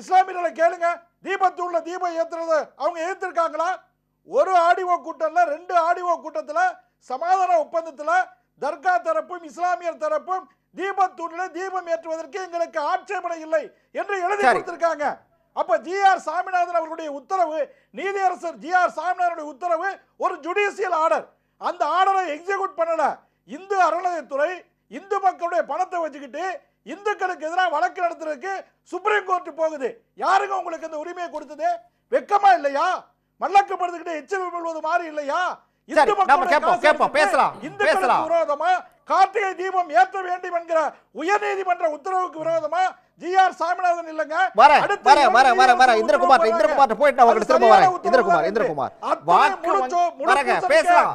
இஸ்லாமியர்களை கேளுங்க, தீபத்தூண்ல தீபம் ஏத்துறது அவங்க எதிர்த்திருக்காங்களா? ஒரு ஆடிஓ கூட்டம்ல 2 ஆடிஓ கூட்டத்துல சமாதான ஒப்பந்தத்துல தர்கா தரப்பும் இஸ்லாமியர் தரப்பும் தீபத்தூண்ல தீபம் ஏற்றுவதற்கு எங்களுக்கு ஆட்சேபனை இல்லை என்று எழுதி கொடுத்திருக்காங்க. அப்ப ஜிஆர் சாமிநாதன் அவர்களுடைய உத்தரவு, நீதியரசர் ஜிஆர் சாமிநாதனுடைய உத்தரவு ஒரு ஜுடிஷியல் ஆர்டர். அந்த ஆர்டரை எக்ஸிக்யூட் பண்ணல. இந்து அறநிலையத்துறை இந்து மக்களுடைய பணத்தை வச்சுக்கிட்டு இந்துக்களுக்கு எதிராக வழக்கு நடத்துறதுக்கு சுப்ரீம் கோர்ட் போகுது. யாருங்க உங்களுக்கு அந்த உரிமையை கொடுத்தது? வெக்கமா இல்லையா? மல்லக்கப்படுத்துக்கிட்டு எச்சரிக்கை கொள்வது மாதிரி இல்லையா? விரோதமா கார்த்திகை தீபம் ஏற்ற வேண்டும் என்கிற உயர்நீதிமன்ற உத்தரவுக்கு விரோதமா ஜிஆர் சாமிநாதன் இல்லங்க. இந்திரகுமார் போயிட்டு அவங்களுக்கு திரும்ப வரேன். இந்திரகுமார் பேசலாம்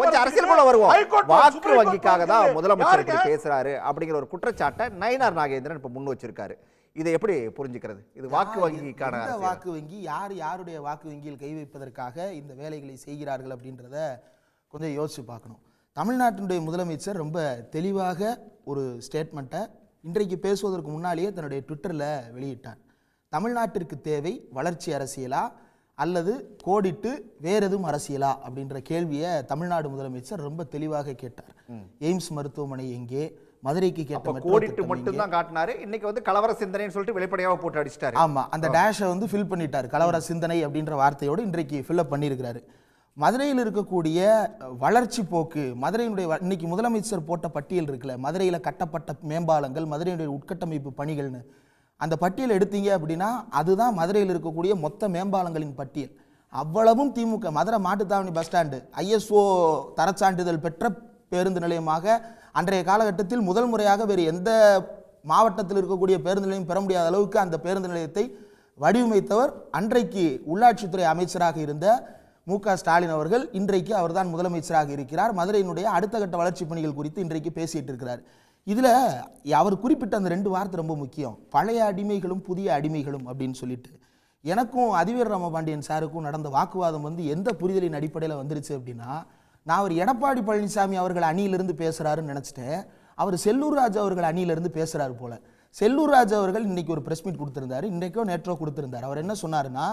கொஞ்சம் அரசியலுக்குள்ள வருவோம். வாக்கு வங்கிக்காக தான் முதலமைச்சர் இப்படி பேசுறாரு அப்படிங்கிற ஒரு குற்றச்சாட்டை நயினார் நாகேந்திரன் இப்ப முன் வச்சிருக்காரு. இதை எப்படி புரிஞ்சுக்கிறது? இது வாக்கு வங்கிக்கான வாக்கு வங்கி, யாருடைய வாக்கு வங்கியில் கை வைப்பதற்காக இந்த வேலைகளை செய்கிறார்கள் அப்படின்றத கொஞ்சம் யோசிச்சு பார்க்கணும். தமிழ்நாட்டினுடைய முதலமைச்சர் ரொம்ப தெளிவாக ஒரு ஸ்டேட்மெண்ட்டை இன்றைக்கு பேசுவதற்கு முன்னாலேயே தன்னுடைய ட்விட்டரில் வெளியிட்டார். தமிழ்நாட்டிற்கு தேவை வளர்ச்சி அரசியலா அல்லது கோடிட்டு வேற எதுவும் அரசியலா அப்படின்ற கேள்வியை தமிழ்நாடு முதலமைச்சர் ரொம்ப தெளிவாக கேட்டார். எய்ம்ஸ் மருத்துவமனை எங்கே, மதுரைக்கு கேட்ட அப்ப மெட்ரோ கோடிட்டு திட்டம் மட்டும் எங்கே? தான் காட்டினாரு. இன்னைக்கு வந்து கலவர சிந்தனைன்னு சொல்லிட்டு வெளிப்படையாக போட்டு அடிச்சிட்டாரு. ஆமா, அந்த டேஷை வந்து ஃபில் பண்ணிட்டாரு. கலவர சிந்தனை அப்படின்ற வார்த்தையோடு இன்றைக்கு ஃபில்அப் பண்ணியிருக்கிறாரு. மதுரையில் இருக்கக்கூடிய வளர்ச்சி போக்கு, மதுரையினுடைய இன்னைக்கு முதலமைச்சர் போட்ட பட்டியல் இருக்குல்ல, மதுரையில் கட்டப்பட்ட மேம்பாலங்கள், மதுரையினுடைய உட்கட்டமைப்பு பணிகள்னு, அந்த பட்டியல் எடுத்தீங்க அப்படின்னா அதுதான் மதுரையில் இருக்கக்கூடிய மொத்த மேம்பாலங்களின் பட்டியல். அவ்வளவும் DMK. Madurai Mattuthavani bus stand ISO தரச்சான்றிதழ் பெற்ற பேருந்து நிலையமாக அன்றைய காலகட்டத்தில் முதல் முறையாக வேறு எந்த மாவட்டத்தில் இருக்கக்கூடிய பேருந்து நிலையம் பெற முடியாத அளவுக்கு அந்த பேருந்து நிலையத்தை வடிவமைத்தவர் அன்றைக்கு உள்ளாட்சித்துறை அமைச்சராக இருந்த மு.க. ஸ்டாலின் அவர்கள். இன்றைக்கு அவர்தான் முதலமைச்சராக இருக்கிறார். மதுரையினுடைய அடுத்த கட்ட வளர்ச்சி பணிகள் குறித்து இன்றைக்கு பேசிட்டு இருக்கிறார். இதில் அவர் குறிப்பிட்ட அந்த 2 வார்த்தை ரொம்ப முக்கியம், பழைய அடிமைகளும் புதிய அடிமைகளும் அப்படின்னு சொல்லிட்டு. எனக்கும் அதிவீர ராமபாண்டியன் சாருக்கும் நடந்த வாக்குவாதம் வந்து எந்த புரிதலின் அடிப்படையில் வந்துருச்சு அப்படின்னா, நான் அவர் எடப்பாடி பழனிசாமி அவர்கள் அணியிலிருந்து பேசுகிறாருன்னு நினச்சிட்டேன். அவர் செல்லூர் ராஜு அவர்கள் அணியிலிருந்து பேசுகிறாரு போல. செல்லூர் ராஜு அவர்கள் இன்னைக்கு ஒரு ப்ரெஸ் மீட் கொடுத்துருந்தாரு, இன்றைக்கோ நேற்றோ கொடுத்துருந்தார். அவர் என்ன சொன்னாருன்னா,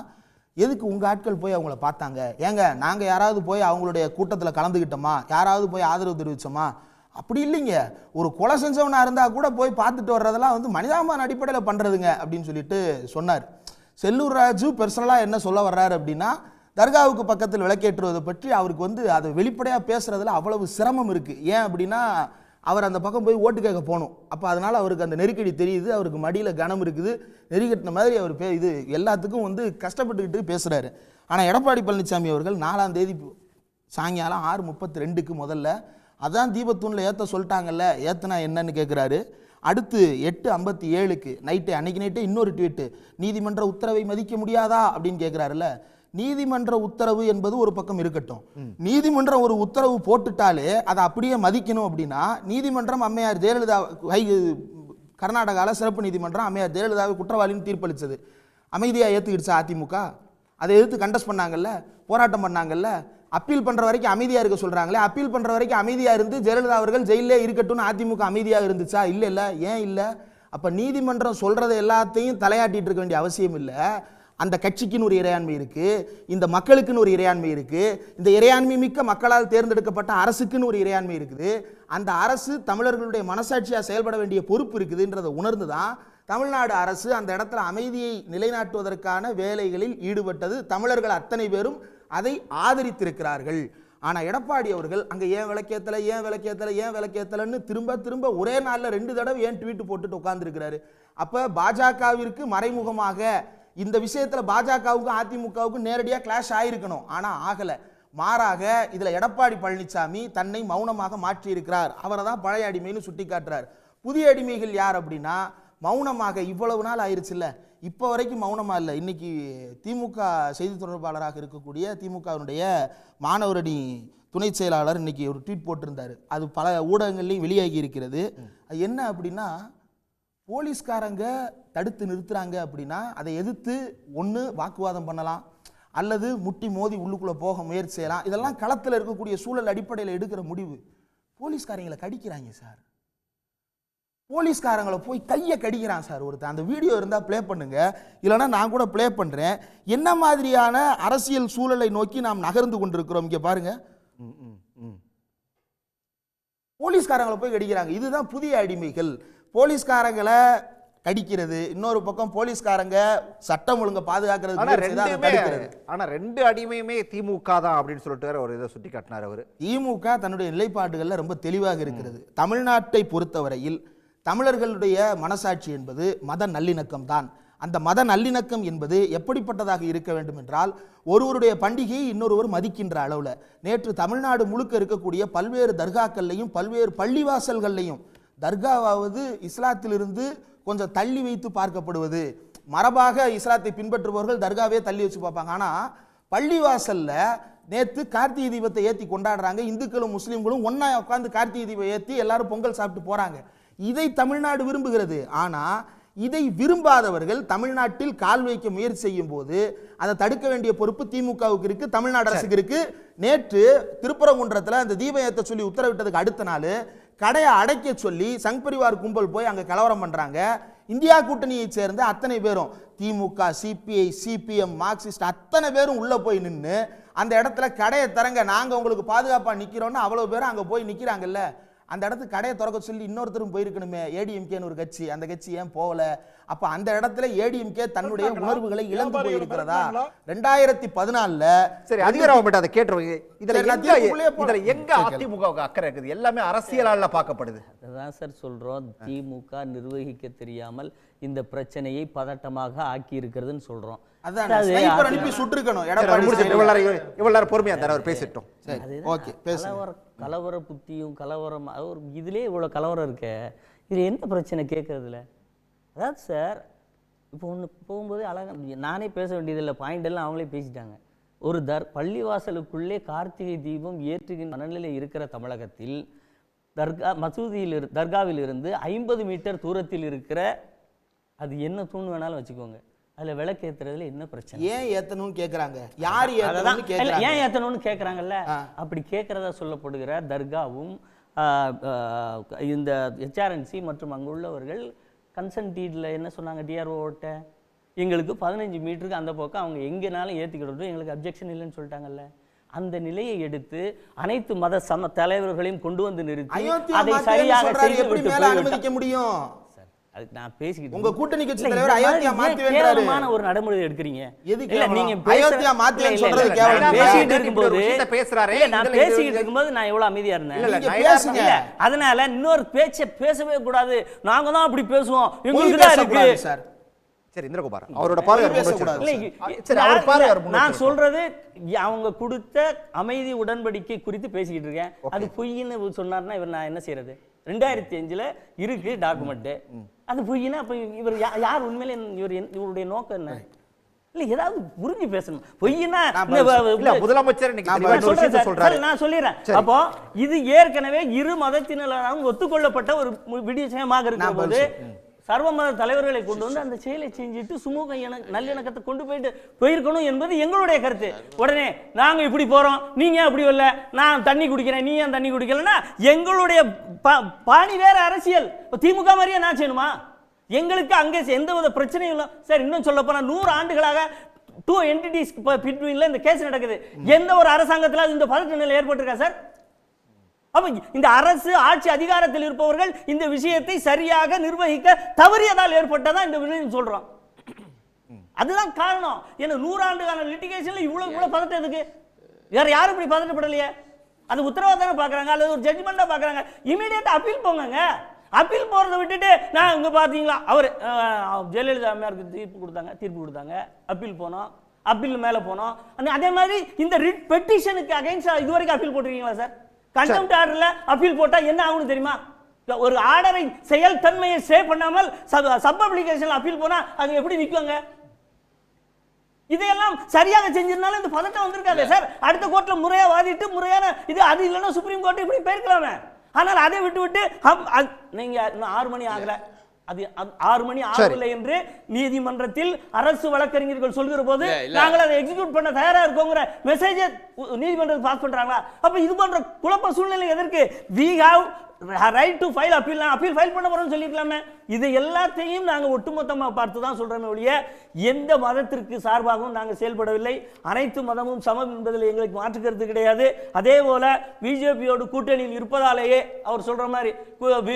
எதுக்கு உங்கள் ஆட்கள் போய் அவங்கள பார்த்தாங்க? ஏங்க நாங்கள் யாராவது போய் அவங்களுடைய கூட்டத்தில் கலந்துக்கிட்டோமா? யாராவது போய் ஆதரவு தெரிவித்தோமா? அப்படி இல்லைங்க. ஒரு கொலை செஞ்சவனா இருந்தால் கூட போய் பார்த்துட்டு வர்றதெல்லாம் வந்து மனிதாபிமான அடிப்படையில் பண்ணுறதுங்க அப்படின்னு சொல்லிட்டு சொன்னார். செல்லூர் ராஜு பர்சனலாக என்ன சொல்ல வர்றாரு அப்படின்னா, தர்காவுக்கு பக்கத்தில் விளக்கேற்றுவதை பற்றி அவருக்கு வந்து அதை வெளிப்படையாக பேசுறதுல அவ்வளவு சிரமம் இருக்குது. ஏன் அப்படின்னா, அவர் அந்த பக்கம் போய் ஓட்டு கேட்க போகணும். அப்போ அதனால் அவருக்கு அந்த நெருக்கடி தெரியுது, அவருக்கு மடியில் கனம் இருக்குது, நெருக்கட்டின மாதிரி அவர் இது எல்லாத்துக்கும் வந்து கஷ்டப்பட்டுக்கிட்டு பேசுகிறாரு. ஆனால் எடப்பாடி பழனிசாமி அவர்கள் 4ஆம் தேதி சாயங்காலம் 6:32க்கு முதல்ல அதான் தீபத்தூணில் ஏற்ற சொல்லிட்டாங்கல்ல, ஏற்றுனா என்னன்னு கேட்குறாரு. அடுத்து 8:57க்கு நைட்டு, அன்னைக்கு நைட்டே இன்னொரு ட்வீட்டு, நீதிமன்ற உத்தரவை மதிக்க முடியாதா அப்படின்னு கேட்குறாருல்ல. நீதிமன்ற உத்தரவு என்பது ஒரு பக்கம் இருக்கட்டும், நீதிமன்றம் ஒரு உத்தரவு போட்டுட்டாலே அதை அப்படியே மதிக்கணும் அப்படின்னா, நீதிமன்றம் அம்மையார் ஜெயலலிதா கர்நாடகாவில் சிறப்பு நீதிமன்றம் அம்மையார் ஜெயலலிதாவை குற்றவாளின்னு தீர்ப்பளித்தது. அமைதியாக ஏற்றுக்கிடுச்சா அதிமுக? அதை எதிர்த்து கண்டஸ்ட் பண்ணாங்கல்ல, போராட்டம் பண்ணாங்கல்ல, அப்பீல் பண்ணுற வரைக்கும் அமைதியாக இருக்க சொல்கிறாங்களே, அப்பீல் பண்ணுற வரைக்கும் அமைதியாக இருந்து ஜெயலலிதா அவர்கள் ஜெயிலே இருக்கட்டும்னு அதிமுக அமைதியாக இருந்துச்சா? இல்லை. ஏன் இல்லை? அப்போ நீதிமன்றம் சொல்கிறத எல்லாத்தையும் தலையாட்டிட்டு இருக்க வேண்டிய அவசியம் இல்லை. அந்த கட்சிக்குன்னு ஒரு இறையாண்மை இருக்குது, இந்த மக்களுக்குன்னு ஒரு இறையாண்மை இருக்குது, இந்த இறையாண்மை மிக்க மக்களால் தேர்ந்தெடுக்கப்பட்ட அரசுக்குன்னு ஒரு இறையாண்மை இருக்குது. அந்த அரசு தமிழர்களுடைய மனசாட்சியாக செயல்பட வேண்டிய பொறுப்பு இருக்குதுன்றதை உணர்ந்து தான் தமிழ்நாடு அரசு அந்த இடத்துல அமைதியை நிலைநாட்டுவதற்கான வேலைகளில் ஈடுபட்டது. தமிழர்கள் அத்தனை பேரும் அதை ஆதரித்திருக்கிறார்கள். ஆனால் எடப்பாடி அவர்கள் அங்கே ஏன் விளக்கேத்தலைன்னு திரும்ப ஒரே நாளில் 2 தடவை ஏன் ட்வீட் போட்டுட்டு உட்கார்ந்துருக்கிறாரு. அப்போ பாஜகவிற்கு மறைமுகமாக இந்த விஷயத்தில் பாஜகவுக்கும் அதிமுகவுக்கும் நேரடியாக கிளாஷ் ஆயிருக்கணும், ஆனால் ஆகலை. மாறாக இதில் எடப்பாடி பழனிசாமி தன்னை மௌனமாக மாற்றியிருக்கிறார். அவரை தான் பழைய அடிமைன்னு சுட்டி காட்டுறார். புதிய அடிமைகள் யார் அப்படின்னா, மௌனமாக இவ்வளவு நாள் ஆயிடுச்சு இல்லை, இப்போ வரைக்கும் மௌனமாக இல்லை. இன்னைக்கு திமுக செய்தி தொடர்பாளராக இருக்கக்கூடிய திமுகவினுடைய மாணவரணி துணை செயலாளர் இன்னைக்கு ஒரு ட்வீட் போட்டிருந்தார். அது பல ஊடகங்கள்லையும் வெளியாகி இருக்கிறது. அது என்ன அப்படின்னா, போலீஸ்காரங்க தடுத்து நிறுத்துறாங்க அப்படின்னா அதை எதிர்த்து ஒன்று வாக்குவாதம் பண்ணலாம், அல்லது முட்டி மோதி உள்ளுக்குள்ளே போக முயற்சி செய்யலாம். இதெல்லாம் களத்தில் இருக்கக்கூடிய சூழல் அடிப்படையில் எடுக்கிற முடிவு. போலீஸ்காரங்களை கடிக்கிறாங்க சார், போலீஸ்காரங்களை போய் கையை கடிக்கிறான் சார் ஒருத்தர். அந்த வீடியோ இருந்தால் ப்ளே பண்ணுங்க, இல்லைனா நான் கூட ப்ளே பண்ணுறேன். என்ன மாதிரியான அரசியல் சூழலை நோக்கி நாம் நகர்ந்து கொண்டிருக்கிறோம் இங்கே பாருங்க. போலீஸ்காரங்களை போய் கடிக்கிறாங்க. இதுதான் புதிய அடிமைகள். போலீஸ்காரங்களை கடிக்கிறது, இன்னொரு பக்கம் போலீஸ்காரங்க சட்டம் ஒழுங்க பாதுகாக்கிறது. ஆனா 2 அடிமையுமே திமுக தான் அப்படின்னு சொல்லிட்டு ஒரு இதை சுட்டி காட்டினார் அவர். திமுக தன்னுடைய நிலைப்பாடுகள்ல ரொம்ப தெளிவாக இருக்கிறது. தமிழ்நாட்டை பொறுத்தவரையில் தமிழர்களுடைய மனசாட்சி என்பது மத நல்லிணக்கம் தான். அந்த மத நல்லிணக்கம் என்பது எப்படிப்பட்டதாக இருக்க வேண்டும் என்றால், ஒருவருடைய பண்டிகையை இன்னொருவர் மதிக்கின்ற அளவில் நேற்று தமிழ்நாடு முழுக்க இருக்கக்கூடிய பல்வேறு தர்காக்கள்லையும் பல்வேறு பள்ளிவாசல்கள்லையும், தர்காவாவது இஸ்லாத்திலிருந்து கொஞ்சம் தள்ளி வைத்து பார்க்கப்படுவது, மரபாக இஸ்லாத்தை பின்பற்றுபவர்கள் தர்காவே தள்ளி வச்சு பார்ப்பாங்க. ஆனால் பள்ளிவாசல்ல நேற்று கார்த்திகை தீபத்தை ஏற்றி கொண்டாடுறாங்க. இந்துக்களும் முஸ்லீம்களும் ஒன்றா உட்காந்து கார்த்திகை தீபம் ஏற்றி எல்லாரும் பொங்கல் சாப்பிட்டு போகிறாங்க. இதை தமிழ்நாடு விரும்புகிறது. ஆனால் இதை விரும்பாதவர்கள் தமிழ்நாட்டில் கால் வைக்க முயற்சி செய்யும் போது அதை தடுக்க வேண்டிய பொறுப்பு திமுகவுக்கு இருக்கு, தமிழ்நாடு அரசுக்கு இருக்கு. நேற்று திருப்பரங்குன்றத்தில் அந்த தீபம் ஏற்ற சொல்லி உத்தரவிட்டதுக்கு அடுத்த நாள் கடையை அடைக்க சொல்லி சங் பரிவார் கும்பல் போய் அங்கே கலவரம் பண்றாங்க. இந்தியா கூட்டணியை சேர்ந்த அத்தனை பேரும், திமுக, சிபிஐ, சிபிஎம், மார்க்சிஸ்ட் அத்தனை பேரும் உள்ள போய் நின்று அந்த இடத்துல கடையை தரங்க, நாங்க உங்களுக்கு பாதுகாப்பா நிக்கிறோம்னு அவ்வளவு பேரும் அங்க போய் நிக்கிறாங்கல்ல. அந்த இடத்துக்கு கடையை திறக்க சொல்லி இன்னொருத்தரும் போயிருக்கணுமே, ஏடிஎம்கேன்னு ஒரு கட்சி, அந்த கட்சி ஏன் போகல? அப்ப அந்த இடத்துல ஏடிஎம்கே தன்னுடைய உணர்வுகளை இழந்து போயிருக்கிறதா? 2014 சரி, அதிகாரம் அதை கேட்டுருவீங்க. இதுல எங்க அதிமுக அக்கறை இருக்குது? எல்லாமே அரசியலால பார்க்கப்படுது. அதான் சார் சொல்றோம், திமுக நிர்வகிக்க தெரியாமல் இந்த பிரச்சனையை பதட்டமாக ஆக்கி இருக்கிறதுன்னு சொல்றோம். அனுப்பி சுட்டுருக்கணும். இவ்வளவு பொறுமையா தர அவர் பேசிட்டோம். கலவர புத்தியும் கலவரம், இதுலயே இவ்வளவு கலவரம் இருக்க, இது என்ன பிரச்சனை கேட்கறதுல? அதாவது சார், இப்போ ஒன்று போகும்போது அழகாக நானே பேச வேண்டியதில்லை, பாயிண்ட் எல்லாம் அவங்களே பேசிட்டாங்க. ஒரு பள்ளிவாசலுக்குள்ளே கார்த்திகை தீபம் ஏற்றுகின்ற மனநிலை இருக்கிற தமிழகத்தில் தர்காவில் இருந்து 50 மீட்டர் தூரத்தில் இருக்கிற, அது என்ன தூண் வேணாலும் வச்சுக்கோங்க, அதுல விளக்கு ஏத்துறதுல என்ன பிரச்சனை? ஏன் ஏத்தணும்னு கேக்குறாங்க. யார் ஏத்தணும்னு ஏன் ஏத்தணும்னு கேக்குறாங்கல்ல. அப்படி கேட்கறதா சொல்லப்படுகிற தர்காவும் இந்த HRNC மற்றும் அங்குள்ளவர்கள் கன்சென்ட் டீட்ல என்ன சொன்னாங்க, டிஆர்ஓட்ட எங்களுக்கு 15 மீட்டருக்கு அந்த பக்கம் அவங்க எங்கேனாலும் ஏற்றிக்கிட்டு எங்களுக்கு அப்ஜெக்ஷன் இல்லைன்னு சொல்லிட்டாங்கல்ல. அந்த நிலையை எடுத்து அனைத்து மத தலைவர்களையும் கொண்டு வந்து நிறுத்தி அதை சரியாக அனுமதிக்க முடியும். நான் பேசிக்கிட்டு உங்க கூட்டணி கட்சி தலைவர் அயோத்தியா மாத்துவேன்றாரு. ஒரு நடைமுறை எடுக்கிறீங்க. இல்ல நீங்க அயோத்தியா மாத்துவேன்னு சொல்றது கேவலம். பேசிட்டு இருக்கும்போது பேசுறாரே, நான் பேசிட்டு இருக்கும்போது நான் எவ்வளவு அமைதியா இருந்தேன். நீங்க பேசுங்க. அதனால இன்னொரு பேச்ச பேசவே கூடாது. நாங்க தான் அப்படி பேசுவோம், எங்களுக்கு தான் இருக்கு சார். சரி, இந்திரகுமார் அவரோட நான் சொல்றது அவங்க கொடுத்த அமைதி உடன்படிக்கை குறித்து பேசிக்கிட்டு இருக்கேன். அது பொய்ன்னு சொன்னார்னா இவர் நான் என்ன செய்யறது? 2005 இருக்கு டாக்குமெண்ட், அது பொய்னா அப்ப இவர் யார்? உண்மையிலே இவருடைய நோக்கம் என்ன? இல்ல ஏதாவது புரிஞ்சு பேசணும். பொய்னா முதலமைச்சர் நான் சொல்லிடுறேன். அப்போ இது ஏற்கனவே இரு மதத்தினராலும் ஒத்துக்கொள்ளப்பட்ட ஒரு விஷயமாக இருக்கிற போது சர்வ மத தலைவர்களை கொண்டு வந்து அந்த செயலை செஞ்சுட்டு சுமூக நல்லிணக்கத்தை கொண்டு போயிருக்கணும் என்பது எங்களுடைய கருத்து. உடனே நாங்க இப்படி போறோம், நீங்க அப்படி இல்ல, நான் தண்ணி குடிக்கிறேன், நீ ஏன் தண்ணி குடிக்கலன்னா எங்களுடைய பாணி வேற அரசியல். திமுக மாதிரியே நான் செய்யணுமா? எங்களுக்கு அங்கே எந்த வித பிரச்சனையும் இல்லை சார். இன்னும் சொல்ல போனா 100 ஆண்டுகளாக 2 entities பிட்வீன்ல இந்த கேஸ் நடக்குது. எந்த ஒரு அரசாங்கத்தில் இந்த பதட்ட நிலை ஏற்பட்டிருக்கா சார்? அப்ப இந்த அரசு ஆட்சி அதிகாரத்தில் இருப்பவர்கள் இந்த விஷயத்தை சரியாக நிர்வகிக்க தவறியதால் ஏற்பட்டதா இந்த விஷயம் சொல்றோம். அதுதான் காரணம். ஏன்னா 100 ஆண்டுகால லிட்டிகேஷன்ல இவ்வளவு பதட்டம் எதுக்கு? வேற யாரும் இப்படி பதட்டப்படலையே. அது உத்தரவாதம் பாக்குறாங்க அல்லது ஒரு ஜட்ஜ்மெண்டா பாக்குறாங்க. இமீடியட்டா அப்பீல் போங்க. அப்பீல் போறதை விட்டுட்டு நான் இங்க பாத்தீங்களா அவர் ஜெயலலிதா அம்மையாருக்கு தீர்ப்பு கொடுத்தாங்க, அப்பீல் போனோம், அப்பீல் மேல போனோம். அதே மாதிரி இந்த ரிட் பெட்டிஷனுக்கு அகைன்ஸ்டா இதுவரைக்கும் அப்பீல் போட்டிருக்கீங்களா சார்? கண்டெம்ட் ஆர்டர்ல அப்பீல் போட்டா என்ன ஆகும்னு தெரியுமா? ஒரு ஆர்டரை செயல் தன்மையை ஸ்டே பண்ணாமல் சப் அப்ளிகேஷன்ல அப்பீல் போனா அது எப்படி நிக்குங்க? இதையெல்லாம் சரியாக செஞ்சிருந்தாலும் இந்த பதட்டம் வந்திருக்காது சார். அடுத்த கோர்ட்ல முறையா வாதிட்டு முறையான இது அது இல்லைன்னா சுப்ரீம் கோர்ட் இப்படி போயிருக்கலாமே. ஆனால் அதை விட்டு நீங்க 6 மணி ஆகல, அது 6 மணி ஆகவில்லை என்று நீதிமன்றத்தில் அரசு வழக்கறிஞர்கள் சொல்கிற போது நாங்கள் அதை எக்ஸிக்யூட் பண்ண தயாரா இருக்கோங்கிற மெசேஜ் நீதிமன்றத்தில் பாஸ் பண்றாங்களா? அப்ப இது போன்ற குழப்ப சூழ்நிலை எதற்கு? we have right to file appeal. Appeal file பண்ண போறோம்னு சொல்லிக்கலாமே. இது எல்லாத்தையும் நாங்கள் ஒட்டுமொத்தமாக பார்த்து தான் சொல்றோமே ஒழிய எந்த மதத்திற்கு சார்பாகவும் நாங்கள் செயல்படவில்லை. அனைத்து மதமும் சமம் என்பதில் எங்களுக்கு மாற்றுக்கிறது கிடையாது. அதே போல பிஜேபியோடு கூட்டணியில் இருப்பதாலேயே அவர் சொல்ற மாதிரி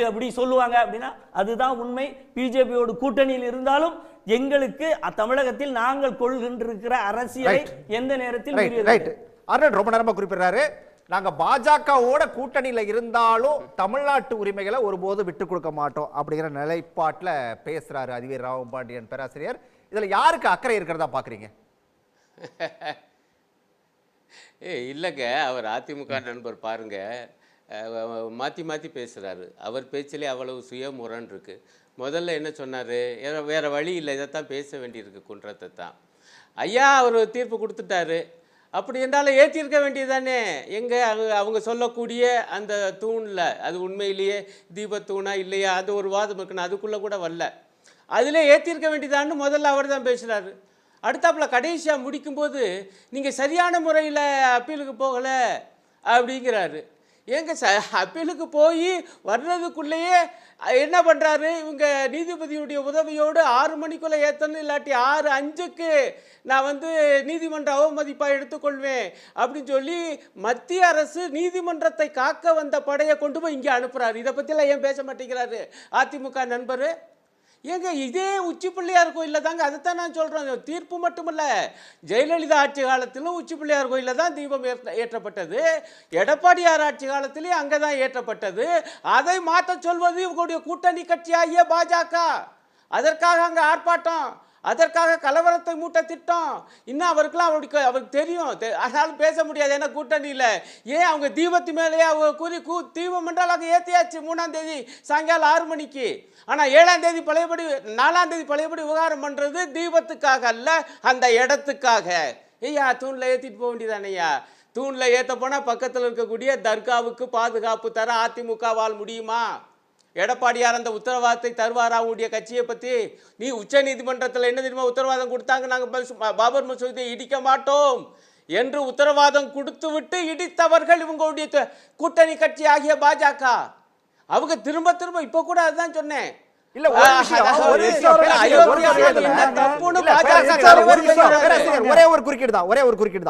அப்படி சொல்லுவாங்க அப்படின்னா அதுதான் உண்மை. பிஜேபியோடு கூட்டணியில் இருந்தாலும் எங்களுக்கு தமிழகத்தில் நாங்கள் கொள்கின்ற அரசியலை எந்த நேரத்தில் ரொம்ப நேரமா குறிப்பிடுறாரு. நாங்க பாஜகவோட கூட்டணியில இருந்தாலும் தமிழ்நாட்டு உரிமைகளை ஒருபோது விட்டு கொடுக்க மாட்டோம் அப்படிங்கிற நிலைப்பாட்டில் பேசுறாரு அதிவேர் ராமபாண்டியன் பேராசிரியர். இதுல யாருக்கு அக்கறை இருக்கிறதா பாக்குறீங்க? இல்லைங்க, அவர் அதிமுக நண்பர் பாருங்க, மாற்றி பேசுகிறாரு. அவர் பேச்சிலே அவ்வளவு சுயமுரண் இருக்கு. முதல்ல என்ன சொன்னார்? வேற வழி இல்லை, இதைத்தான் பேச வேண்டியிருக்கு, குன்றத்தை தான். ஐயா அவர் தீர்ப்பு கொடுத்துட்டாரு, அப்படி என்றாலும் ஏற்றிருக்க வேண்டியதானே. எங்கே அவங்க சொல்லக்கூடிய அந்த தூணில் அது உண்மையிலேயே தீபத்தூணா இல்லையா அது ஒரு வாதம் இருக்குன்னு அதுக்குள்ளே கூட வரல. அதில் ஏற்றிருக்க வேண்டியதான்னு முதல்ல அவர் தான் பேசுகிறாரு. அடுத்தாப்புல கடைசியாக முடிக்கும்போது நீங்கள் சரியான முறையில் அப்பீலுக்கு போகலை அப்படிங்கிறாரு. ஏங்க அப்பீலுக்கு போய் வர்றதுக்குள்ளேயே என்ன பண்ணுறாரு, இவங்க நீதிபதியுடைய உதவியோடு 6 மணிக்குள்ளே ஏற்றணும், இல்லாட்டி 6:05க்கு நான் நீதிமன்ற அவமதிப்பாக எடுத்துக்கொள்வேன் அப்படின்னு சொல்லி மத்திய அரசு நீதிமன்றத்தை காக்க வந்த படையை கொண்டு போய் இங்கே அனுப்புகிறாரு. இதை பற்றிலாம் ஏன் பேச மாட்டேங்கிறாரு அதிமுக நண்பர்? ஏங்க இதே உச்சி பிள்ளையார் கோயிலில் தாங்க, அதைத்தான் நான் சொல்கிறேன். தீர்ப்பு மட்டுமல்ல, ஜெயலலிதா ஆட்சி காலத்திலும் உச்சி பிள்ளையார் கோயிலில் தான் தீபம் ஏற்றப்பட்டது, எடப்பாடியார் ஆட்சி காலத்திலே அங்கே தான் ஏற்றப்பட்டது. அதை மாற்ற சொல்வது இவங்களுடைய கூட்டணி கட்சியாகிய பாஜக. அதற்காக அங்கே ஆர்ப்பாட்டம், அதற்காக கலவரத்தை மூட்ட திட்டம். இன்னும் அவருக்கு தெரியும், ஆனாலும் பேச முடியாது, ஏன்னா கூட்டணியில். ஏன் அவங்க தீபத்து மேலேயே அவங்க தீபம் என்றால் அங்கே ஏற்றியாச்சு 3ஆம் தேதி சாயங்காலம் 6 மணிக்கு. ஆனால் 7ஆம் தேதி பழையபடி 4ஆம் தேதி பழையபடி விவகாரம் பண்ணுறது தீபத்துக்காக அல்ல, அந்த இடத்துக்காக. ஐயா தூணில் ஏற்றிட்டு போக வேண்டியதானையா? தூணில் ஏற்ற போனால் பக்கத்தில் இருக்கக்கூடிய தர்காவுக்கு பாதுகாப்பு தர அதிமுகவால் முடியுமா? எடப்பாடியார் அந்த உத்தரவாதத்தை தருவாரா உங்களுடைய கட்சியை பற்றி? நீ உச்ச நீதிமன்றத்தில் என்ன தெரியுமா உத்தரவாதம் கொடுத்தாங்க? நாங்கள் பாபர் மசூதியை இடிக்க மாட்டோம் என்று உத்தரவாதம் கொடுத்து விட்டு இடித்தவர்கள் இவங்களுடைய கூட்டணி கட்சி ஆகிய பாஜக. அவங்க திரும்ப திரும்ப இப்ப கூட அதுதான் சொன்னேன். ஒரே ஒரு குறுக்கீடு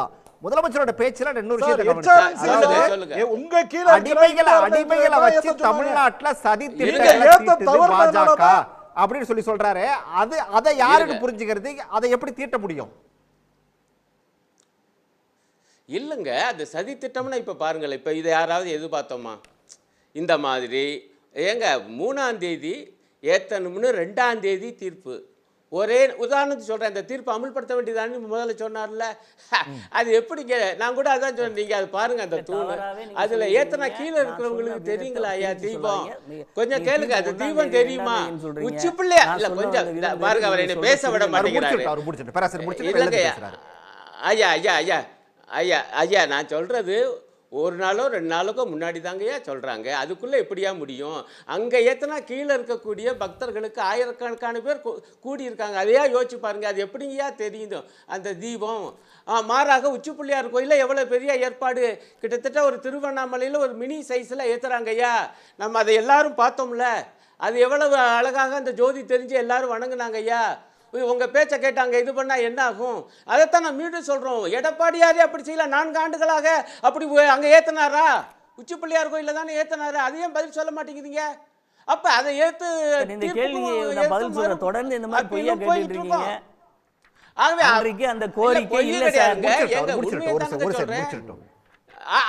தான் முதலமைச்சரோட பேச்சுல இன்னொரு விஷயத்தை, உங்க கீழ அடிமைகளை வச்சு தமிழ்நாட்டுல சதி பாஜக அப்படின்னு சொல்றாரு. அதை யாருக்கு புரிஞ்சுக்கிறது? அதை எப்படி தீட்ட முடியும்? இல்லைங்க, அது சதி திட்டம்னா இப்ப பாருங்களேன், இப்ப இதை யாராவது எதிர்பார்த்தோமா? இந்த மாதிரி ஏங்க 3ஆம் தேதி ஏத்தணும்னு 2ஆம் தேதி தீர்ப்பு. ஒரே உதாரணத்துக்கு சொல்கிறேன், இந்த தீர்ப்பு அமல்படுத்த வேண்டியதான்னு முதல்ல சொன்னார்ல, அது எப்படிங்க? நான் கூட அதான் சொன்னேன், நீங்கள் அது பாருங்க, அந்த தூண் அதில் ஏத்தனா கீழே இருக்கிறவங்களுக்கு தெரியுங்களா ஐயா தீபம்? கொஞ்சம் கேளுங்க, அது தீபம் தெரியுமா? உச்சி பிள்ளையா இல்லை, கொஞ்சம் பாருங்க, அவர் என்ன பேச விட மாட்டேங்கிறாரு. இல்லைங்க ஐயா ஐயா ஐயா ஐயா ஐயா நான் சொல்கிறது ஒரு நாளோ 2 நாளுக்கோ முன்னாடி தாங்கய்யா சொல்கிறாங்க. அதுக்குள்ளே எப்படியா முடியும்? அங்கே ஏத்தனா கீழே இருக்கக்கூடிய பக்தர்களுக்கு ஆயிரக்கணக்கான பேர் கூடியிருக்காங்க. அதையா யோசிச்சு பாருங்கள், அது எப்படிங்கயா தெரியும் அந்த தீபம்? மாறாக உச்சி பிள்ளையார் கோயிலில் எவ்வளோ பெரிய ஏற்பாடு, கிட்டத்தட்ட ஒரு திருவண்ணாமலையில் ஒரு மினி சைஸில் ஏற்றுறாங்க ஐயா. நம்ம அதை எல்லாரும் பார்த்தோம்ல, அது எவ்வளவு அழகாக அந்த ஜோதி தெரிஞ்சு எல்லாரும் வணங்குனாங்க ஐயா. உங்கள் பேச்சை கேட்டாங்க, இது பண்ணால் என்ன ஆகும்? அதைத்தான் நான் மீண்டும் சொல்கிறோம். எடப்பாடியாரே அப்படி செய்யல, 4 ஆண்டுகளாக அப்படி அங்கே ஏற்றினாரா? உச்சி பிள்ளையார் கோயிலில் தானே ஏற்றினாரு, அதையும் பதில் சொல்ல மாட்டேங்குதுங்க. அப்போ அதை ஏற்று தொடர்ந்து இந்த மாதிரி பொய்யா கேட்டுட்டு இருக்கீங்க. ஆகவே அந்த கோரிக்கை இல்லை சார்.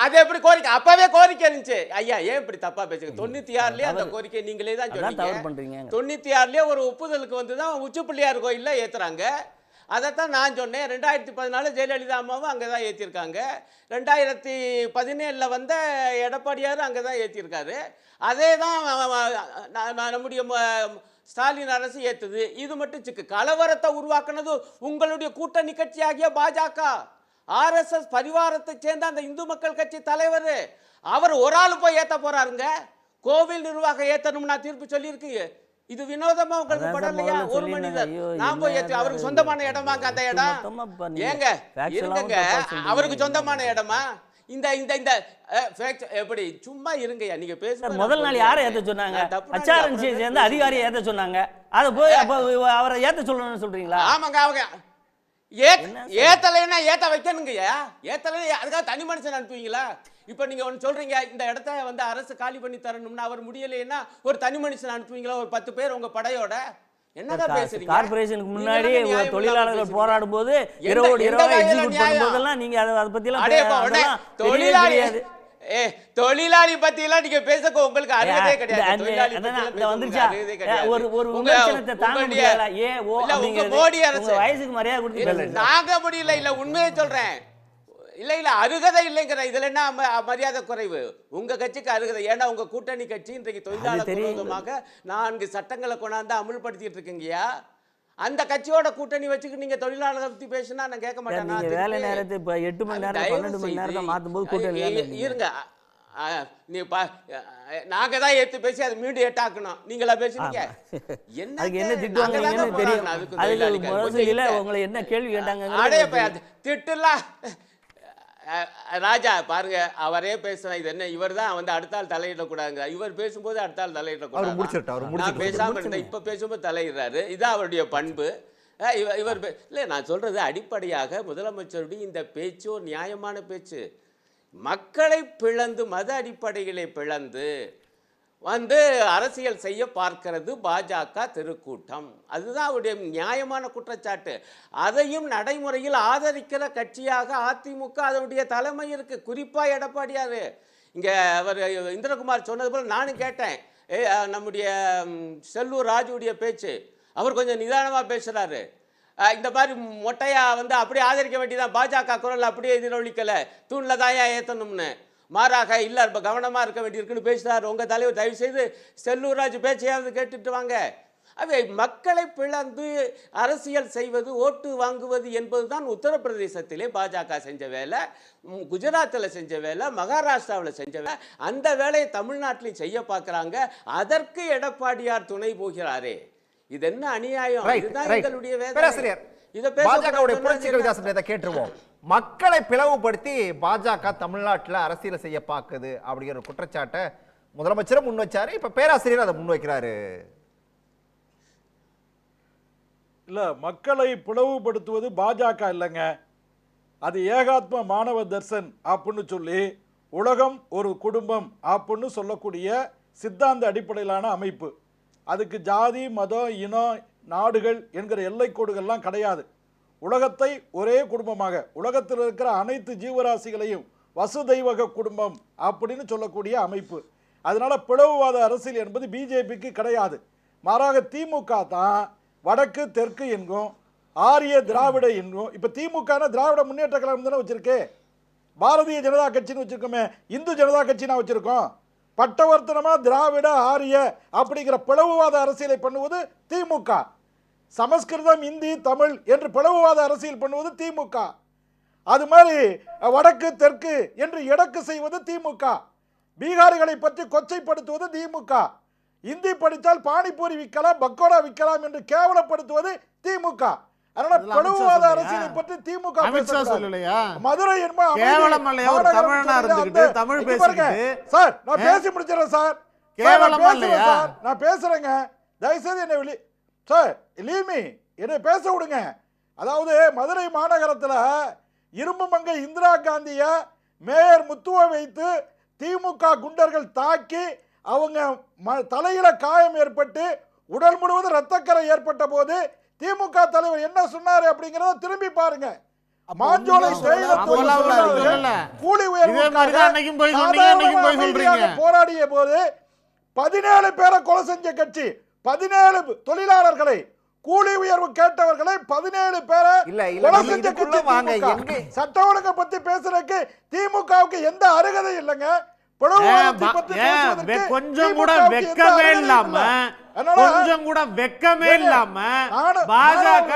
அது எப்படி கோரிக்கை? அப்பவே கோரிக்கை இருந்துச்சு ஐயா, ஏன் இப்படி தப்பா பேசுங்க? 96லயே அந்த கோரிக்கை நீங்களே தான் சொன்னீங்க. 96லயே ஒரு ஒப்புதலுக்கு வந்துதான் உச்சி பிள்ளையார் கோயில்ல ஏத்துறாங்க. அதைத்தான் நான் சொன்னேன். 2014 ஜெயலலிதா அம்மாவும் அங்கே தான் ஏற்றிருக்காங்க. 2017 வந்த எடப்பாடியார் அங்கே தான் ஏற்றிருக்காரு. அதே தான் நம்முடைய ஸ்டாலின் அரசு ஏற்றுது. இது மட்டும் சிக்கு. கலவரத்தை உருவாக்குனது உங்களுடைய கூட்டணி கட்சி ஆகிய பாஜக. RSS பரிவாரத்தை சேர்ந்த அந்த இந்து மக்கள் கட்சி தலைவர், அவர் ஒரு ஆள் போய் ஏற்ற போறாருங்க. கோவில் நிர்வாகம் ஏற்றணும்னா தீர்ப்பு சொல்லியிருக்கு. இது வினோதமா உங்களுக்கு படலையா? ஒரு மனிதர் நான் போய் ஏற்று, அவருக்கு சொந்தமான இடமாங்க அந்த இடம்? ஏங்க இருங்க, அவருக்கு சொந்தமான இடமா? இந்த இந்த இந்த எப்படி சும்மா இருங்கய்யா, நீங்க பேசுங்க. முதல் நாள் யாரை ஏற்ற சொன்னாங்க? HRNC சேர்ந்த அதிகாரியை ஏற்ற சொன்னாங்க. அதை போய் அவரை ஏற்ற சொல்லணும்னு சொல்றீங்களா? ஆமாங்க, அவங்க ஏத்தலைன்னா ஏத்த வைக்கணுங்கய்யா. ஏத்தலைன்னா அதுக்காக தனி மனுஷன் அனுப்புவீங்களா? இப்போ நீங்க ஒன்று சொல்றீங்க, இந்த இடத்த அரசு காலி பண்ணி தரணும்னா அவர் முடியலைன்னா ஒரு தனி மனுஷன் அனுப்புவீங்களா? ஒரு 10 பேர் உங்க படையோட என்னதான் பேசுறீங்க? கார்ப்பரேஷனுக்கு முன்னாடி தொழிலாளர்கள் போராடும் போது இரவோடு இரவாக எக்ஸிக்யூட் பண்ணும்போதெல்லாம் நீங்க அதை பத்தி எல்லாம் தொழிலாளி பத்தி எல்லாம் நீங்க பேச உங்களுக்கு அருகதே கிடையாது. மோடி அரசு வயசுக்கு மரியாதை கொடுத்து நாங்க முடியல. இல்ல உண்மையை சொல்றேன். இல்ல அருகதை இல்லைங்கிற இதுல என்ன மரியாதை குறைவு? உங்க கட்சிக்கு அருகதை. ஏன்னா உங்க கூட்டணி கட்சி இன்றைக்கு தொழிலாளர் விரோதமாக 4 சட்டங்களை கொண்டாந்து அமல்படுத்திட்டு இருக்கீங்கயா. அந்த கட்சியோட கூட்டணி வச்சுக்கிட்டு நீங்க தொழிலாளர்களை பத்தி பேசினா நான் கேட்க மாட்டேன். வேலை நேரத்தை இப்ப 8 மணி நேரம் 12 மணி நேரம் மாத்தும் போது கூட்டணி இருங்க. நீ நாங்க தான் ஏத்து பேசி அதை மீண்டும் ஏட்டாக்கணும். நீங்களா பேசுறீங்க? என்ன திட்டுவாங்கன்னு தெரியும். அதுக்கு உங்களை என்ன கேள்வி கேட்டாங்க? திட்டுலாம் ராஜா பாருங்க, அவரே பேசுறேன். இது என்ன, இவர் தான் வந்து அடுத்த ஆள் தலையிடக்கூடாதுங்க. இவர் பேசும்போது அடுத்த ஆள் தலையிடக்கூடாது. நான் பேசாம இருந்தேன், இப்ப பேசும்போது தலையிடுறாரு. இதுதான் அவருடைய பண்பு. இவர் இல்லை, நான் சொல்றது அடிப்படையாக முதலமைச்சருடைய இந்த பேச்சு ஒரு நியாயமான பேச்சு. மக்களை பிளந்து, மத அடிப்படைகளை பிளந்து வந்து அரசியல் செய்ய பார்க்கிறது பாஜக திருக்கூட்டம். அதுதான் அவருடைய நியாயமான குற்றச்சாட்டு. அதையும் நடைமுறையில் ஆதரிக்கிற கட்சியாக அதிமுக அதனுடைய தலைமை இருக்கு. குறிப்பா எடப்பாடியார். இங்க அவர் இந்திரகுமார் சொன்னது போல நானும் கேட்டேன். நம்முடைய செல்லூர் ராஜுடைய பேச்சு, அவர் கொஞ்சம் நிதானமாக பேசுகிறாரு. இந்த மாதிரி மொட்டையா வந்து அப்படியே ஆதரிக்க வேண்டியதான், பாஜக குரல் அப்படியே எதிரொலிக்கலை, தூணில் தான் ஏற்றணும்னு. மாறாக இல்லை, இப்போ கவனமாக இருக்க வேண்டியிருக்குன்னு பேசுகிறார் உங்கள் தலைவர். தயவு செய்து செல்லூர் ராஜு பேச்சையாவது கேட்டுட்டு வாங்க. அவை மக்களை பிளந்து அரசியல் செய்வது, ஓட்டு வாங்குவது என்பது தான் உத்தரப்பிரதேசத்திலே பாஜக செஞ்ச வேலை, குஜராத்தில் செஞ்ச வேலை, மகாராஷ்டிராவில் செஞ்ச வேலை. அந்த வேலையை தமிழ்நாட்டிலையும் செய்ய பார்க்குறாங்க. அதற்கு எடப்பாடியார் துணை போகிறாரே, இது என்ன அநியாயம்? இதுதான் எங்களுடைய வேலை. இதை கேட்டுருவோம். மக்களை பிளவுபடுத்தி பாஜக தமிழ்நாட்டில் அரசியல் செய்ய பார்க்குது அப்படிங்கிற குற்றச்சாட்டை முதலமைச்சரும் முன் வச்சாரு. இப்ப பேராசிரியர் அதை முன் வைக்கிறாரு. இல்ல, மக்களை பிளவுபடுத்துவது பாஜக இல்லைங்க, அது ஏகாத்ம மாணவ தர்சன் அப்படின்னு சொல்லி உலகம் ஒரு குடும்பம் அப்படின்னு சொல்லக்கூடிய சித்தாந்த அடிப்படையிலான அமைப்பு. அதுக்கு ஜாதி, மதம், இனம், நாடுகள் என்கிற எல்லைக்கோடுகள்லாம் கிடையாது. உலகத்தை ஒரே குடும்பமாக, உலகத்தில் இருக்கிற அனைத்து ஜீவராசிகளையும் வசுதெய்வக குடும்பம் அப்படின்னு சொல்லக்கூடிய அமைப்பு. அதனால பிளவுவாத அரசியல் என்பது பிஜேபிக்கு கிடையாது. மாறாக திமுக தான் வடக்கு தெற்கு என்கும், ஆரிய திராவிட என்கும். இப்ப திமுக திராவிட முன்னேற்ற கழகம் தானே வச்சிருக்கு, பாரதிய ஜனதா கட்சின்னு வச்சிருக்கோமே, இந்து ஜனதா கட்சி நான் வச்சிருக்கோம். பட்டவர்த்தனமா திராவிட ஆரிய அப்படிங்கிற பிளவுவாத அரசியலை பண்ணுவது திமுக. சமஸ்கிருதம், இந்தி, தமிழ் என்று பிளவுவாத அரசியல் பண்ணுவது திமுக. அது மாதிரி வடக்கு தெற்கு என்று எடக்கு செய்வது திமுக. பீகாரிகளை பற்றி கொச்சைப்படுத்துவது திமுக. இந்தி படித்தால் பானிபூரி விற்கலாம், பக்கோடா விற்கலாம் என்று கேவலப்படுத்துவது திமுக. அதனால பிளவுவாத அரசியலை பற்றி திமுக மதுரை சார், நான் பேசி முடிச்சிடறேன் சார். நான் பேசுறேங்க, தயவுசெய்து என்ன வெளி சார் லீமி என்னை பேச விடுங்க. அதாவது மதுரை மாநகரத்தில் இரும்பு மங்கை இந்திரா காந்திய மேயர் முத்துவை வைத்து திமுக குண்டர்கள் தாக்கி அவங்க தலையில காயம் ஏற்பட்டு உடல் முழுவதும் ரத்தக்கரை ஏற்பட்ட போது திமுக தலைவர் என்ன சொன்னாரு அப்படிங்கறத திரும்பி பாருங்க. மாஞ்சோலை கூலி உயர்வு போராடிய போது 17 பேரை கொலை செஞ்ச கட்சி, 17 தொழிலாளர்களை, கூலி உயர்வு கேட்டவர்களை 17 பேரை கொலை செஞ்ச கட்சி. சட்ட ஒழுங்கை பத்தி பேசுறதுக்கு திமுகவுக்கு எந்த அருகதை இல்லைங்க. கொஞ்சம் கூட வெக்கமே இல்லாம பாஜக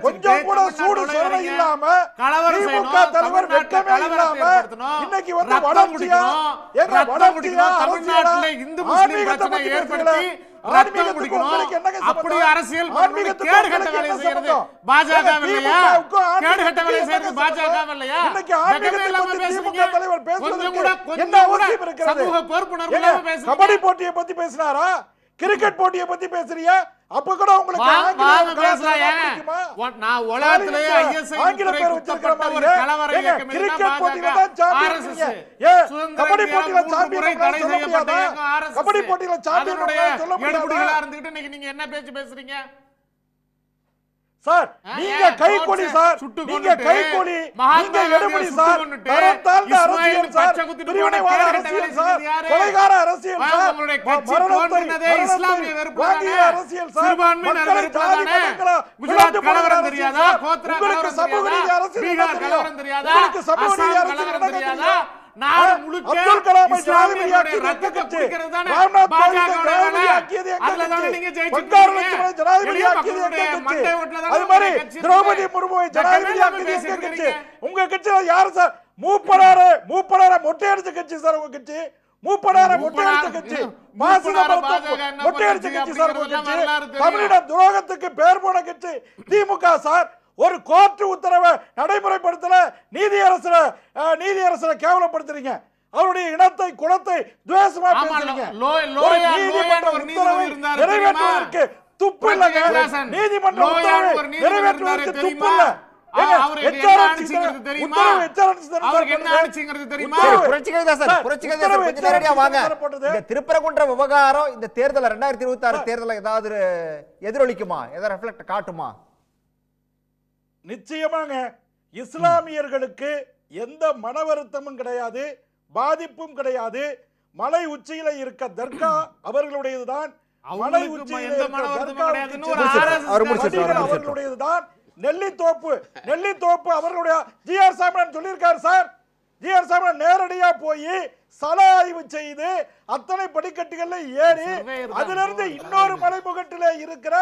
கொஞ்சம் கூட சூடு சொரணை இல்லாம திமுக தலைவர் வெக்கமே இல்லாம இன்னைக்கு வந்து வளர்ச்சியா தமிழ்நாட்டில் இந்து முஸ்லிம் பிரச்சனை ஏற்படுத்தி ரத்தம் குடிக்கணும் அப்படி அரசியல் கேடுகட்ட வேலை செய்யறது பாஜக இல்லையா? கேடுகட்ட வேலை செய்யறது பாஜக இல்லையா? சமூக பொறுப்புணர்வு இல்லாம பேசுறீங்க. கபடி போட்டியை பத்தி பேசினாரா, கிரிக்கெட் போட்டியை பத்தி பேசுறியா? அப்ப கூட உங்களுக்கு நான் உலகத்திலே ஆங்கில பேர் வச்சிருக்கிற ஒரு கலவர இயக்கம் கிரிக்கெட் போட்டியில தான் சாம்பியன். கபடி போட்டியில சாம்பியன் சொல்ல முடியாதா? கபடி போட்டியில சாம்பியன் சொல்ல முடியாதா? இருந்துகிட்டு இன்னைக்கு நீங்க என்ன பேச்சு பேசுறீங்க சார்? நீங்க கைகொலி சார், நீங்க கைகொலி, நீங்க எடுபடி சார், தரத்தாழ்ந்த அரசியல் சார், பிரிவினைவாத அரசியல் சார், கொலைகார அரசியல் சார், மரணத்தை இஸ்லாமிய வெறுப்பான அரசியல் சார், சிறுபான்மையினர் வெறுப்பான குஜராத் கலவரம் தெரியாதா, கோத்ரா கலவரம் தெரியாதா, பீகார் கலவரம் தெரியாதா, அசாம் கலவரம் தெரியாதா? நாடு முழுக்க இஸ்லாமியர்களுடைய ரத்தத்தை குடிக்கிறது தானே பாஜகவுடைய வேலை. அதுல தானே நீங்க திரௌபதி முர்முவை ஜனாதிபதி கட்சி. உங்க கட்சியில யாரு சார் மூப்பனார மொட்டை அடிச்ச கட்சி சார் உங்க கட்சி? மூப்பனார மொட்டை அடிச்ச கட்சி, மொட்டை அடிச்ச கட்சி சார் உங்க கட்சி. தமிழின துரோகத்துக்கு பேர் போன கட்சி திமுக சார். ஒரு கோர்ட் உத்தரவை நடைமுறைப்படுத்தல, நீதியரசரை கேவலப்படுத்துறீங்க. அவருடைய இனத்தை குலத்தை துவேஷமா பேசுறீங்க. நிறைவேற்றுவதற்கு துப்பு இல்லங்க. நீதிமன்ற உத்தரவை நிறைவேற்றுவதற்கு துப்பு இல்ல. திருப்பரங்குன்ற விவகாரம் இந்த தேர்தல் 2026 தேர்தல் ஏதாவது எதிரொலிக்குமா, ஏதாவது ரிஃப்ளெக்ட் காட்டுமா? நிச்சயமாக இஸ்லாமியர்களுக்கு எந்த மன வருத்தமும் கிடையாது, பாதிப்பும் கிடையாது. மலை உச்சியில இருக்க தர்கா அவர்களுடையதுதான். மலை உச்சியில அவர்களுடையதுதான். நெல்லித்தோப்பு அவர்களுடைய ஜிஆர் சாமிநாதன் சொல்லியிருக்காரு சார். ஜிஆர் சாமிநாதன் நேரடியா போய் சல ஆய்வு செய்து அத்தனை படிக்கட்டுகள்ல ஏறி அதிலிருந்து இன்னொரு மலைமுகட்டில இருக்கிற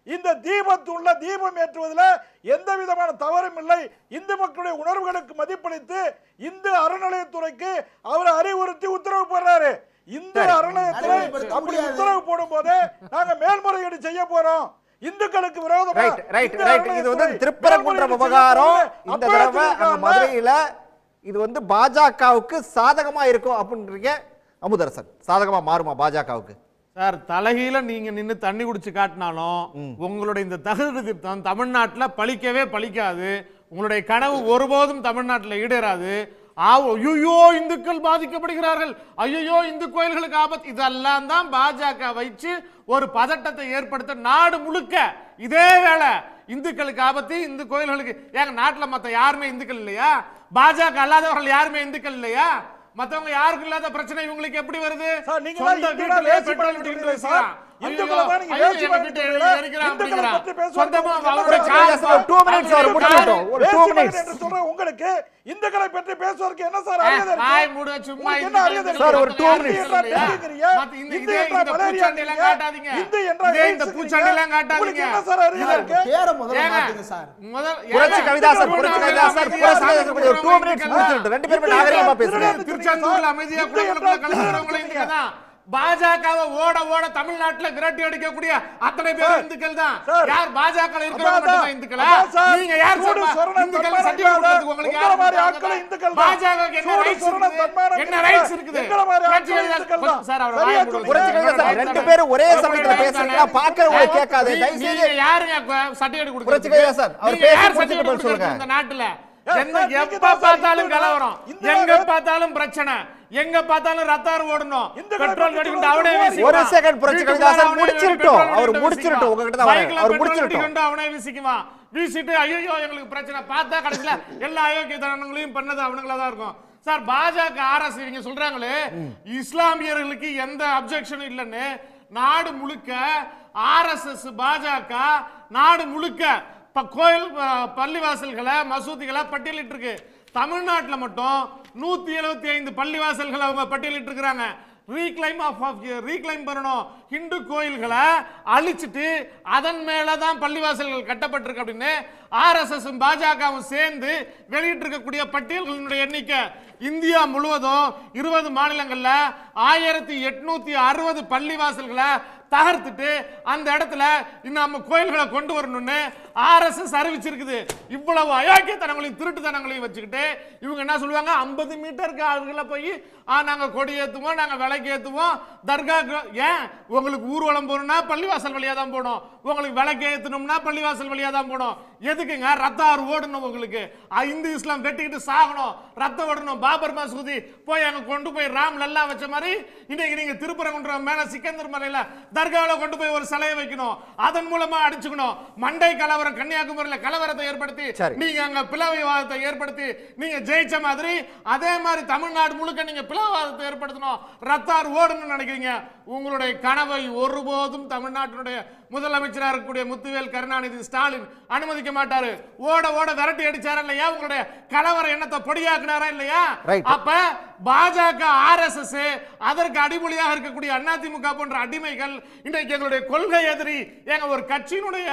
இந்த தீபத்துள்ள தீபம் ஏற்றுவதில் எந்த விதமான தவறும் இல்லை. இந்து மக்களுடைய உணர்வுகளுக்கு மதிப்பளித்து இந்து அறநிலையத்துறைக்கு அவர் அறிவுறுத்தி உத்தரவு போடுறாரு. இந்து அறநிலையத்துறை அப்படி உத்தரவு போடும் போது நாங்க மேல்முறையீடு செய்ய போறோம். இந்துக்களுக்கு விரோதமா இது வந்து திருப்பரங்குன்ற விவகாரம் இந்த தடவை மதுரையில இது வந்து பாஜகவுக்கு சாதகமா இருக்கும் அப்படின்றீங்க. அமுதரசன், சாதகமா மாறுமா பாஜகவுக்கு? சார், தலைகீழ நீங்க நின்று தண்ணி குடிச்சு காட்டினாலும் உங்களுடைய இந்த தகுதி திருத்தம் தமிழ்நாட்டில் பலிக்கவே பலிக்காது. உங்களுடைய கனவு ஒருபோதும் தமிழ்நாட்டில் ஈடேறாது. ஐயோ இந்துக்கள் பாதிக்கப்படுகிறார்கள், ஐயோ இந்து கோயில்களுக்கு ஆபத்து, இதெல்லாம் தான் பாஜக வச்சு ஒரு பதட்டத்தை ஏற்படுத்த நாடு முழுக்க இதே வேளை இந்துக்களுக்கு ஆபத்து, இந்து கோயில்களுக்கு. ஏங்க நாட்டில் மற்ற யாருமே இந்துக்கள் இல்லையா? பாஜக அல்லாதவர்கள் யாருமே இந்துக்கள் இல்லையா? மத்தவங்க யாருக்கு இல்லாத பிரச்சனை இவங்களுக்கு எப்படி வருது? உங்களுக்கு இந்துக்களை பற்றி பேசுவதற்கு என்ன சார்? திருச்செந்தூர்ல அமைதியா பாஜகவை ஓட ஓட தமிழ்நாட்டில் விரட்டி அடிக்கக்கூடிய அத்தனை பேர் இந்துக்கள் தான். யார் பாஜக இருக்கிறவங்க இந்துக்களா? நீங்க யார் இந்துக்கள் சர்டிபிகேட் கொடுக்கிறதுக்கு உங்களுக்கு யார் பாஜக என்ன ரைட்ஸ் இருக்குது? சார் அவர் ரெண்டு பேரும் ஒரே சமயத்துல பேசுறீங்க, பார்க்கறவங்க கேட்காது. நீங்க யாருங்க சர்டிபிகேட் கொடுக்கிறீங்க சார்? அவர் பேர் சர்டிபிகேட் சொல்லுங்க. இந்த நாட்டுல எப்ப பார்த்தாலும் கலவரம், எங்க பார்த்தாலும் பிரச்சனை, எங்க பார்த்தாலும் ரத்தார் ஓடணும், பெட்ரோல் வெடிக்குண்டு அவனே வீசி. ஒரு செகண்ட் புரட்சிகரதாசன் முடிச்சிரட்டும், அவர் முடிச்சிரட்டும், உங்ககிட்ட தான் வரேன். அவர் முடிச்சிரட்டும், அவனே வீசிக்குவான். வீசிட்டு ஐயோ எங்களுக்கு பிரச்சனை பார்த்தா கடைசில எல்லா அயோக்கியத்தனங்களையும் பண்ணது அவனுங்களா தான் இருக்கும். சார், பாஜக ஆர்எஸ் இவங்க சொல்றாங்களே இஸ்லாமியர்களுக்கு எந்த அப்ஜெக்ஷனும் இல்லைன்னு. நாடு முழுக்க ஆர்எஸ்எஸ் பாஜக நாடு முழுக்க கோயில் பள்ளிவாசல்களை மசூதிகளை பட்டியலிட்டு இருக்கு. தமிழ்நாட்டில் மட்டும் 175 பள்ளிவாசல்கள் அவங்க பட்டியலிட்டு இருக்கிறாங்க. ரீக்ளைம் பண்ணணும். ஹிந்து கோயில்களை அழிச்சிட்டு அதன் மேலதான் பள்ளிவாசல்கள் கட்டப்பட்டிருக்கு அப்படின்னு ஆர்எஸ்எஸ் பாஜகவும் சேர்ந்து வெளியிட்டு இருக்கக்கூடிய பட்டியல்களினுடைய எண்ணிக்கை இந்தியா முழுவதும் 20 மாநிலங்கள்ல 1860 பள்ளிவாசல்களை தகர்த்துட்டு அந்த இடத்துல நம்ம கோயில்களை கொண்டு வரணும்னு ஆர்எஸ்எஸ் அறிவிச்சிருக்குது. இவ்வளவு அயோக்கியத்தனங்களையும் திருட்டுத்தனங்களையும் வச்சுக்கிட்டு இவங்க என்ன சொல்லுவாங்க, 50 மீட்டருக்கு ஆளுகளை போய் நாங்க கொடி ஏத்துவோம், நாங்க விளக்கு ஏத்துவோம், தர்கா. ஏன் உங்களுக்கு ஊர்வலம் போகணும்னா பள்ளிவாசல் வழியா தான் போகணும், உங்களுக்கு விளக்கு ஏத்தணும்னா பள்ளிவாசல் வழியா தான் போகணும். எதுக்குங்க ரத்தாறு ஓடணும்? உங்களுக்கு இந்து இஸ்லாம் வெட்டிக்கிட்டு சாகணும், ரத்தம் ஓடணும். பாபர் மசூதி போய் அங்க கொண்டு போய் ராம் லல்லா வச்ச மாதிரி இன்னைக்கு நீங்க திருப்பரங்குன்றம் மேல சிக்கந்தர் மலையில தர்காவில் கொண்டு போய் ஒரு சிலையை வைக்கணும், அதன் மூலமா அடிச்சுக்கணும். மண்டை கலவரம் கன்னியாகுமரியில கலவரத்தை ஏற்படுத்தி நீங்க அங்க பிளவுவாதத்தை ஏற்படுத்தி நீங்க ஜெயிச்ச மாதிரி அதே மாதிரி தமிழ்நாடு முழுக்க நீங்க பிளவுவாதத்தை ஏற்படுத்தணும், ரத்தார் ஓடணும்னு நினைக்கிறீங்க. உங்களுடைய கனவை ஒருபோதும் தமிழ்நாட்டினுடைய முதலமைச்சராக இருக்கக்கூடிய முத்துவேல் கருணாநிதி ஸ்டாலின் அனுமதிக்க மாட்டாரு. ஓட ஓட விரட்டி அடிச்சாரா இல்லையா? உங்களுடைய கலவர எண்ணத்தை பொடியாக்குனாரா இல்லையா? அப்ப பாஜக, RSS, அதற்கு அடிமொழியாக இருக்கக்கூடிய அதிமுக போன்ற அடிமைகள் இன்றைக்கு எங்களுடைய கொள்கை எதிரி. எங்க ஒரு கட்சியினுடைய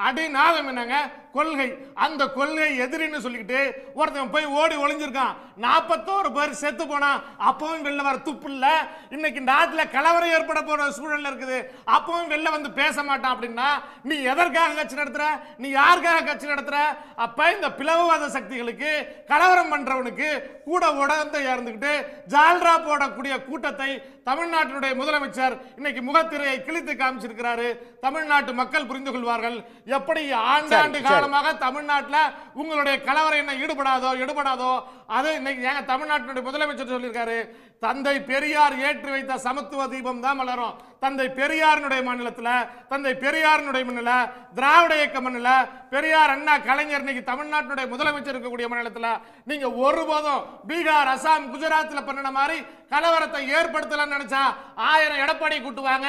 அடிநாதம் என்னங்க? கொள்கை. அந்த கொள்கை எதிரின்னு சொல்லிக்கிட்டு ஒருத்தன் போய் ஓடி ஒளிஞ்சிருக்கான். 41 பேர் செத்து போனா அப்பவும் வெளில வர துப்பு இல்ல. இன்னைக்கு நாட்டில் கலவரம் ஏற்பட போற சூழல் இருக்குது, அப்பவும் வெளில வந்து பேச மாட்டான். அப்படின்னா நீ எதற்காக கட்சி நடத்துற? நீ யாருக்காக கட்சி நடத்துற? அப்ப இந்த பிளவுவாத சக்திகளுக்கு, கலவரம் பண்றவனுக்கு கூட உடந்தை இருந்துகிட்டு ஜால்ரா போடக்கூடிய கூட்டத்தை தமிழ்நாட்டினுடைய முதலமைச்சர் இன்னைக்கு முகத்திரையை கிழித்து காமிச்சிருக்கிறாரு. தமிழ்நாட்டு மக்கள் புரிந்து கொள்வார்கள். எப்படி ஆண்டாண்டு காலமாக தமிழ்நாட்டில் உங்களுடைய கலவரம் என்ன ஈடுபடாதோ அது இன்னைக்கு எங்க தமிழ்நாட்டினுடைய முதலமைச்சர் சொல்லியிருக்காரு. தந்தை பெரியார் ஏற்றி வைத்த சமத்துவ தீபம் தான் மலரும். தந்தை பெரியாரினுடைய மாநிலத்தில், தந்தை பெரியாரினுடைய மண்ணில், திராவிட இயக்க மண்ணில், பெரியார், அண்ணா, கலைஞர் இன்னைக்கு தமிழ்நாட்டினுடைய முதலமைச்சர் இருக்கக்கூடிய மாநிலத்தில் நீங்க ஒருபோதும் பீகார், அசாம், குஜராத்தில் பண்ணின மாதிரி கலவரத்தை ஏற்படுத்தலாம்னு நினைச்சா 1000 எடப்பாடி கூட்டுவாங்க,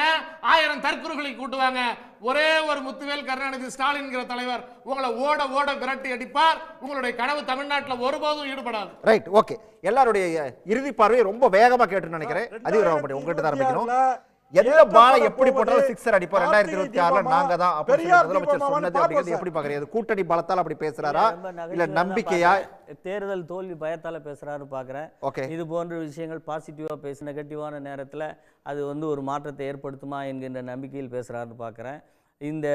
1000 தற்குறிகளை கூட்டுவாங்க. ஒரே ஒரு முத்துவேல் கருணாநிதி ஸ்டாலின்கிற தலைவர் உங்களை ஓட ஓட விரட்டி அடிப்பார். உங்களுடைய கனவு தமிழ்நாட்டில் ஒருபோதும் ஈடுபடாது. Right, okay. எல்லாருடைய இறுதி பார்வையை ரொம்ப வேகமா கேட்டு நினைக்கிறேன். அதிகமாக உங்ககிட்ட தான் ஆரம்பிக்கணும். எந்த பாலை எப்படி போட்டாலும் சிக்ஸர் அடிப்போம் 2026ல நாங்க தான் அப்படின்னு முதலமைச்சர் சொன்னது அப்படிங்கிறது எப்படி பாக்குறீங்க? கூட்டணி பலத்தால் அப்படி பேசுறாரா இல்ல நம்பிக்கையா? தேர்தல் தோல்வி பயத்தால பேசுறாரு பாக்குறேன். இது போன்ற விஷயங்கள் பாசிட்டிவா பேச நெகட்டிவான நேரத்துல அது ஒரு மாற்றத்தை ஏற்படுத்துமா என்கின்ற நம்பிக்கையில் பேசுறாருன்னு பாக்குறேன். இந்த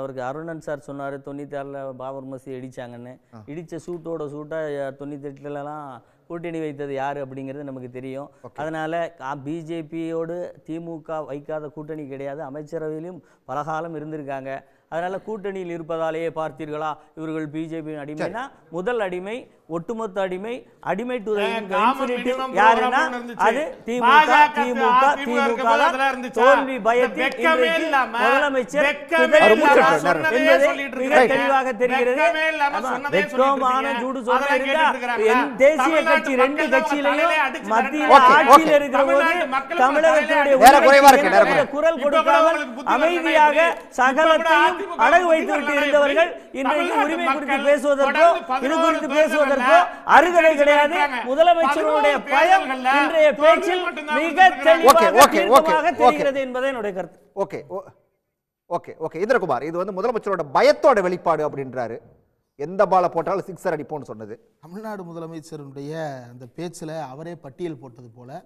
அவருக்கு அருணன் சார் சொன்னார் 96ல் பாபர் மசூதி இடிச்சாங்கன்னு. இடித்த சூட்டோட சூட்டாக 98லலாம் கூட்டணி வைத்தது யார் அப்படிங்கிறது நமக்கு தெரியும். அதனால் பிஜேபியோடு திமுக வைக்காத கூட்டணி கிடையாது. அமைச்சரவையிலும் பலகாலம் இருந்திருக்காங்க. அதனால் கூட்டணியில் இருப்பதாலேயே பார்த்தீர்களா இவர்கள் பிஜேபியின் அடிமைனா? முதல் அடிமை, ஒட்டுமொத்த அடிமை, அடிமை டு யாருன்னா அது திமுக. தோல்வி பயத்தில் முதலமைச்சர் மிக தெளிவாக தெரிகிறது. தேசிய கட்சி 2 கட்சியிலையும் மத்தியில் ஆட்சியில் இருக்கிற போது தமிழகத்தினுடைய குரல் கொடுக்காமல் அமைதியாக சகலத்தையும் அடகு வைத்து விட்டு இருந்தவர்கள் இன்றைக்கு உரிமை குறித்து பேசுவதற்கோ இது குறித்து பேசுவதற்கோ அருகதை கிடையாது. முதலமைச்சருடைய பயம் இன்றைய பேச்சில் மிக தெளிவாக தெரிகிறது என்பதே என்னுடைய கருத்து. ஓகே ஓகே ஓகே இந்திரகுமார், இது முதலமைச்சரோட பயத்தோட வெளிப்பாடு அப்படின்றாரு. எந்த பாலை போட்டாலும் சிக்ஸர் அடிப்போம்னு சொன்னது. தமிழ்நாடு முதலமைச்சருடைய அந்த பேச்சில் அவரே பட்டியல் போட்டது போல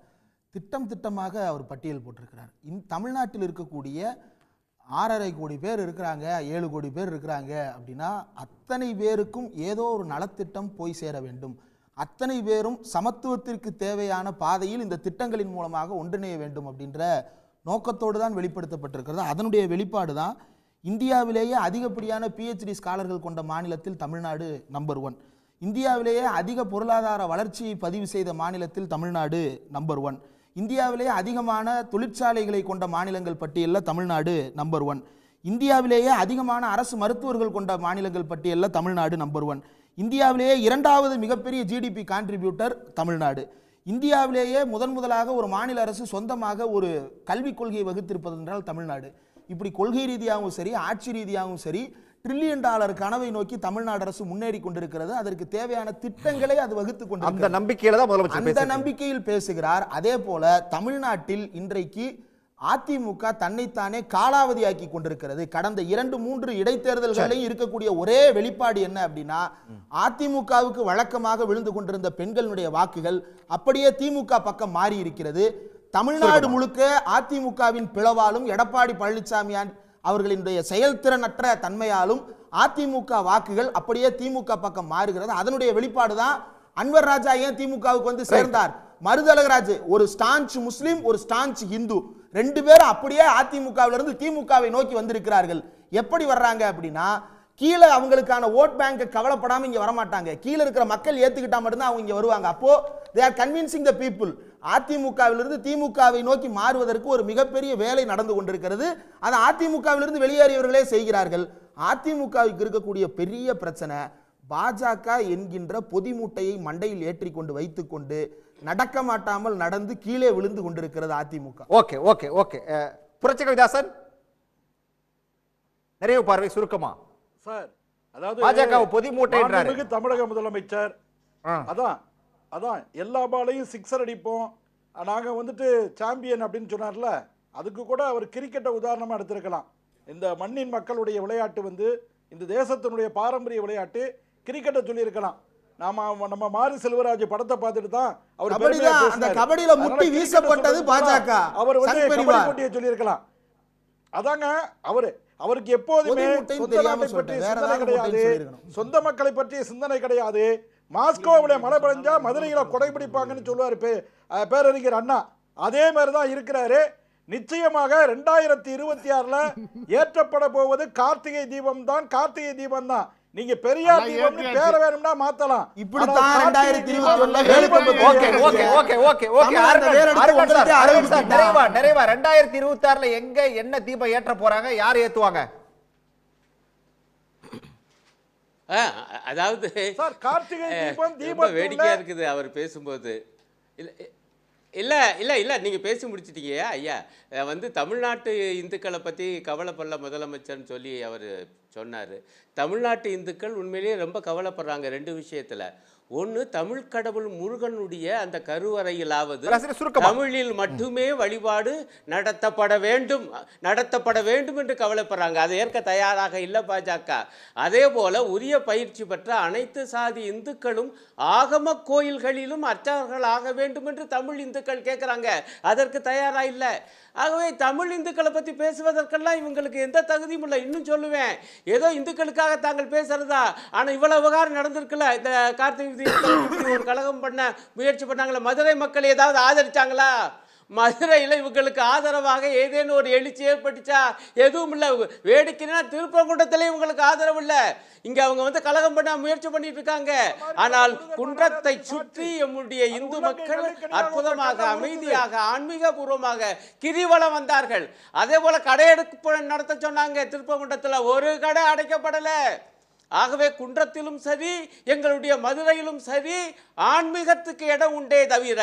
திட்டமாக அவர் பட்டியல் போட்டிருக்கிறார். தமிழ்நாட்டில் இருக்கக்கூடிய 6.5 கோடி பேர் இருக்கிறாங்க, 7 கோடி பேர் இருக்கிறாங்க அப்படின்னா அத்தனை பேருக்கும் ஏதோ ஒரு நலத்திட்டம் போய் சேர வேண்டும். அத்தனை பேரும் சமத்துவத்திற்கு தேவையான பாதையில் இந்த திட்டங்களின் மூலமாக ஒன்றிணைய வேண்டும் அப்படின்ற நோக்கத்தோடு தான் வெளிப்படுத்தப்பட்டிருக்கிறது. அதனுடைய வெளிப்பாடு தான் இந்தியாவிலேயே அதிகப்படியான PhD ஸ்காலர்கள் கொண்ட மாநிலத்தில் தமிழ்நாடு நம்பர் 1. இந்தியாவிலேயே அதிக பொருளாதார வளர்ச்சியை பதிவு செய்த மாநிலத்தில் தமிழ்நாடு நம்பர் 1. இந்தியாவிலேயே அதிகமான தொழிற்சாலைகளை கொண்ட மாநிலங்கள் பட்டியலில் தமிழ்நாடு நம்பர் 1. இந்தியாவிலேயே அதிகமான அரசு மருத்துவர்கள் கொண்ட மாநிலங்கள் பட்டியலில் தமிழ்நாடு நம்பர் 1. இந்தியாவிலேயே 2வது மிகப்பெரிய GDP கான்ட்ரிபியூட்டர் தமிழ்நாடு. இந்தியாவிலேயே முதலாக ஒரு மாநில அரசு சொந்தமாக ஒரு கல்விக் கொள்கையை வகுத்திருப்பது என்றால் தமிழ்நாடு. இப்படி கொள்கை ரீதியாகவும் சரி, ஆட்சி ரீதியாகவும் சரி, $1 டிரில்லியன் கனவை நோக்கி தமிழ்நாடு அரசு முன்னேறி கொண்டிருக்கிறது. அதற்கு தேவையான திட்டங்களை அது வகுத்து கொண்டு அந்த நம்பிக்கையில தான் முதலமைச்சர் அந்த நம்பிக்கையில் பேசுகிறார். அதே போல தமிழ்நாட்டில் இன்றைக்கு அதிமுக தன்னைத்தானே காலாவதியாக்கி கொண்டிருக்கிறது. கடந்த 2-3 இடைத்தேர்தல்களில் இருக்கக்கூடிய ஒரே வெளிப்பாடு என்ன அப்படின்னா, அதிமுகவுக்கு வழக்கமாக விழுந்து கொண்டிருந்த பெண்களுடைய வாக்குகள் அப்படியே திமுக பக்கம் மாறி இருக்கிறது. தமிழ்நாடு முழுக்க அதிமுகவின் பிளவாலும் எடப்பாடி பழனிசாமி அவர்களினுடைய செயல்திறனற்ற தன்மையாலும் அதிமுக வாக்குகள் அப்படியே திமுக பக்கம் மாறுகிறது. அதனுடைய வெளிப்பாடு தான் அன்வர் ராஜா ஏன் திமுகவுக்கு வந்து சேர்ந்தார். மருதழகராஜ் ஒரு ஸ்டான்ச் முஸ்லிம், ஒரு ஸ்டான்ச் இந்து, 2 பேரும் அப்படியே அதிமுகவிலிருந்து திமுகவை நோக்கி வந்திருக்கிறார்கள். எப்படி வர்றாங்க அப்படின்னா, கீழே அவங்களுக்கான ஓட் பேங்க் கவலைப்படாம இங்க வரமாட்டாங்க. கீழே இருக்கிற மக்கள் ஏத்துக்கிட்டா மட்டும்தான் அவங்க இங்க வருவாங்க. அப்போ they are convincing the people. அதிமுகவிலிருந்து திமுகவை நோக்கி மாறுவதற்கு ஒரு மிகப்பெரிய வேலை நடந்து கொண்டிருக்கிறது. அது அதிமுகவிலிருந்து வெளியேறியவர்களே செய்கிறார்கள். அதிமுகவுக்கு இருக்கக்கூடிய பெரிய பிரச்சனை, பாஜக என்கின்ற பொதி மூட்டையை மண்டையில் ஏற்றிக்கொண்டு வைத்துக்கொண்டு நடக்க மாட்டாமல் நடந்து கீழே விழுந்து கொண்டிருக்கிறது அதிமுக. ஓகே ஓகே ஓகே புரட்சி கவிதாசன், நிறைவு பார்வை சுருக்கமா சார். அதாவது பாஜக பொதி மூட்டைன்றாரு தமிழக முதலமைச்சர். அதான் அதான் எல்லா பாலையும் சிக்ஸர் அடிப்போம், நாங்கள் வந்துட்டு சாம்பியன் அப்படின்னு சொன்னார்ல, அதுக்கு கூட அவர் கிரிக்கெட்டை உதாரணமாக எடுத்திருக்கலாம். இந்த மண்ணின் மக்களுடைய விளையாட்டு வந்து இந்த தேசத்தினுடைய பாரம்பரிய விளையாட்டு கிரிக்கெட்டை சொல்லியிருக்கலாம். நம்ம மாரி செல்வராஜ் படத்தை பார்த்துட்டு தான் அவர் அந்த கபடியில முட்டி வீசப்பட்டது பாஜக, அவர் வந்து கபடி போட்டியை சொல்லியிருக்கலாம். அதாங்க அவருக்கு எப்போதுமே சொந்த நாட்டை பற்றிய சிந்தனை கிடையாது, சொந்த மக்களை பற்றிய சிந்தனை கிடையாது. மாஸ்கோவில மழை பெஞ்சா மதுரையில கொடைபிடிப்பாங்கன்னு சொல்லுவார் பேரறிஞர் அண்ணா. அதே மாதிரிதான் இருக்கிறாரு. நிச்சயமாக 2026 ஏற்றப்பட போவது கார்த்திகை தீபம் தான். கார்த்திகை தீபம் தான். நீங்க பெரியார் தீபம் பேர வேணும்னா மாத்தலாம். இப்படித்தான் 2021 நிறைவா 2026 எங்க என்ன தீபம் ஏற்ற போறாங்க, யார் ஏத்துவாங்க? அதாவது கார்த்திகை தீபம் ரொம்ப வேடிக்கையா இருக்குது அவர் பேசும்போது. இல்லை இல்லை இல்லை நீங்கள் பேசி முடிச்சிட்டீங்க ஐயா. வந்து தமிழ்நாட்டு இந்துக்களை பற்றி கவலைப்படல முதலமைச்சர்னு சொல்லி அவர் சொன்னார். தமிழ்நாட்டு இந்துக்கள் உண்மையிலேயே ரொம்ப கவலைப்படுறாங்க 2 விஷயத்தில். ஒன்று, தமிழ் கடவுள் முருகனுடைய அந்த கருவறையிலாவது தமிழில் மட்டுமே வழிபாடு நடத்தப்பட வேண்டும் என்று கவலைப்படுறாங்க. அதை ஏற்க தயாராக இல்லை பாஜக. அதே போல உரிய பயிற்சி பெற்ற அனைத்து சாதி இந்துக்களும் ஆகம கோயில்களிலும் அர்ச்சகர்கள் ஆக வேண்டும் என்று தமிழ் இந்துக்கள் கேட்குறாங்க. அதற்கு தயாராக இல்லை. ஆகவே தமிழ் இந்துக்களை பற்றி பேசுவதற்கெல்லாம் இவங்களுக்கு எந்த தகுதியும் இல்லை. இன்னும் சொல்லுவேன், ஏதோ இந்துக்களுக்காக தாங்கள் பேசுறதா, ஆனால் இவ்வளவு விவகாரம் நடந்திருக்குல்ல. இந்த கார்த்திகை ஒரு கலகம் பண்ண முயற்சி பண்ணாங்களா, மதுரை மக்கள் ஏதாவது ஆதரிச்சாங்களா? மதுரையில் இவங்களுக்கு ஆதரவாக ஏதேனும் ஒரு எழுச்சி ஏற்பட்டுச்சா? எதுவும் இல்லை. வேடிக்கைன்னா திருப்பரங்குன்றத்திலே இவங்களுக்கு ஆதரவு இல்லை. இங்க அவங்க வந்து கலகம் பண்ண முயற்சி பண்ணிட்டு இருக்காங்க. ஆனால் குன்றத்தை சுற்றி நம்முடைய இந்து மக்கள் அற்புதமாக அமைதியாக ஆன்மீக பூர்வமாக கிரிவலம் வந்தார்கள். அதே போல கடையெடுப்பு நடத்த சொன்னாங்க. திருப்பரங்குன்றத்தில் ஒரு கடை அடைக்கப்படலை. ஆகவே குன்றத்திலும் சரி எங்களுடைய மதுரையிலும் சரி ஆன்மீகத்துக்கு இடம் உண்டே தவிர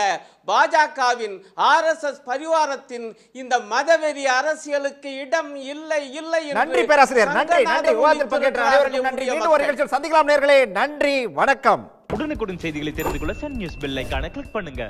பாஜகவின் RSS பரிவாரத்தின் இந்த மதவெறி அரசியலுக்கு இடம் இல்லை இல்லை. நன்றி பேராசிரியர், நன்றி நன்றி. விவாதத்தில் பங்கேற்ற அனைவருக்கும் நன்றி. இன்னும் ஒரு நிகழ்ச்சியில் சந்திக்கலாம் நேயர்களே. நன்றி, வணக்கம். உடனுக்குடன் செய்திகளை தெரிந்து கொள்ள சன் நியூஸ் பெல் ஐகானை கிளிக் பண்ணுங்க.